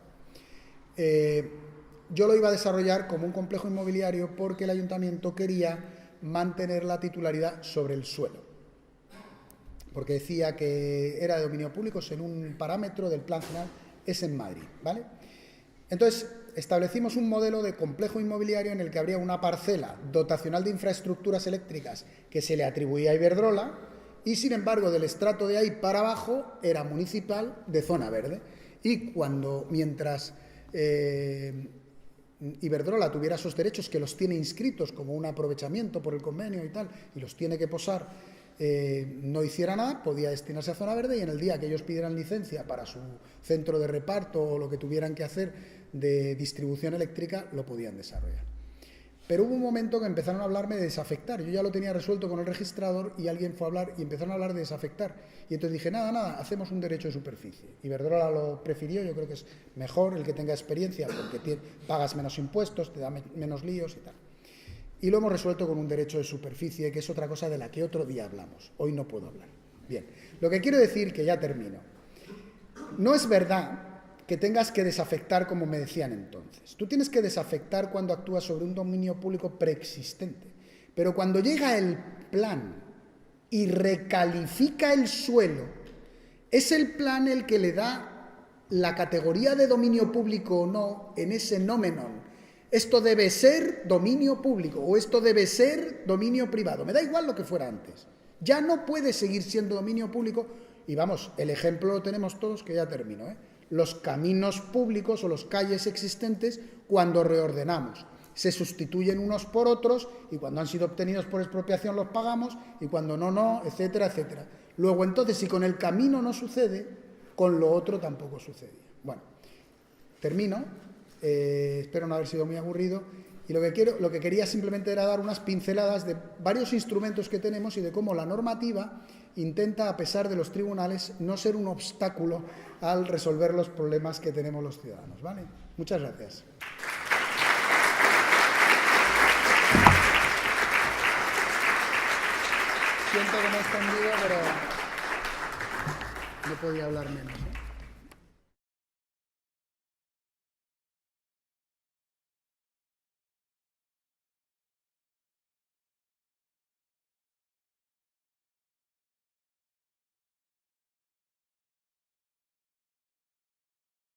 yo lo iba a desarrollar como un complejo inmobiliario porque el ayuntamiento quería mantener la titularidad sobre el suelo, porque decía que era de dominio público en un parámetro del plan general, es en Madrid, ¿vale? Entonces, establecimos un modelo de complejo inmobiliario en el que habría una parcela dotacional de infraestructuras eléctricas que se le atribuía a Iberdrola y, sin embargo, del estrato de ahí para abajo era municipal de zona verde. Y mientras Iberdrola tuviera esos derechos, que los tiene inscritos como un aprovechamiento por el convenio y tal, y los tiene que posar, no hiciera nada, podía destinarse a zona verde, y en el día que ellos pidieran licencia para su centro de reparto o lo que tuvieran que hacer de distribución eléctrica, lo podían desarrollar. Pero hubo un momento que empezaron a hablarme de desafectar. Yo ya lo tenía resuelto con el registrador y alguien fue a hablar y empezaron a hablar de desafectar. Y entonces dije, nada, hacemos un derecho de superficie. Iberdrola lo prefirió, yo creo que es mejor el que tenga experiencia porque pagas menos impuestos, te da menos líos y tal. Y lo hemos resuelto con un derecho de superficie, que es otra cosa de la que otro día hablamos. Hoy no puedo hablar. Bien, lo que quiero decir, que ya termino, no es verdad que tengas que desafectar como me decían entonces. Tú tienes que desafectar cuando actúas sobre un dominio público preexistente. Pero cuando llega el plan y recalifica el suelo, es el plan el que le da la categoría de dominio público o no en ese nómenon. Esto debe ser dominio público o esto debe ser dominio privado. Me da igual lo que fuera antes. Ya no puede seguir siendo dominio público. Y vamos, el ejemplo lo tenemos todos, que ya termino, Los caminos públicos o las calles existentes, cuando reordenamos, se sustituyen unos por otros y cuando han sido obtenidos por expropiación los pagamos y cuando no, etcétera, etcétera. Luego, entonces, si con el camino no sucede, con lo otro tampoco sucedía. Bueno, termino. Espero no haber sido muy aburrido. Y lo que quería simplemente era dar unas pinceladas de varios instrumentos que tenemos y de cómo la normativa intenta, a pesar de los tribunales, no ser un obstáculo al resolver los problemas que tenemos los ciudadanos, ¿vale? Muchas gracias. Siento que me he extendido, pero no podía hablar menos.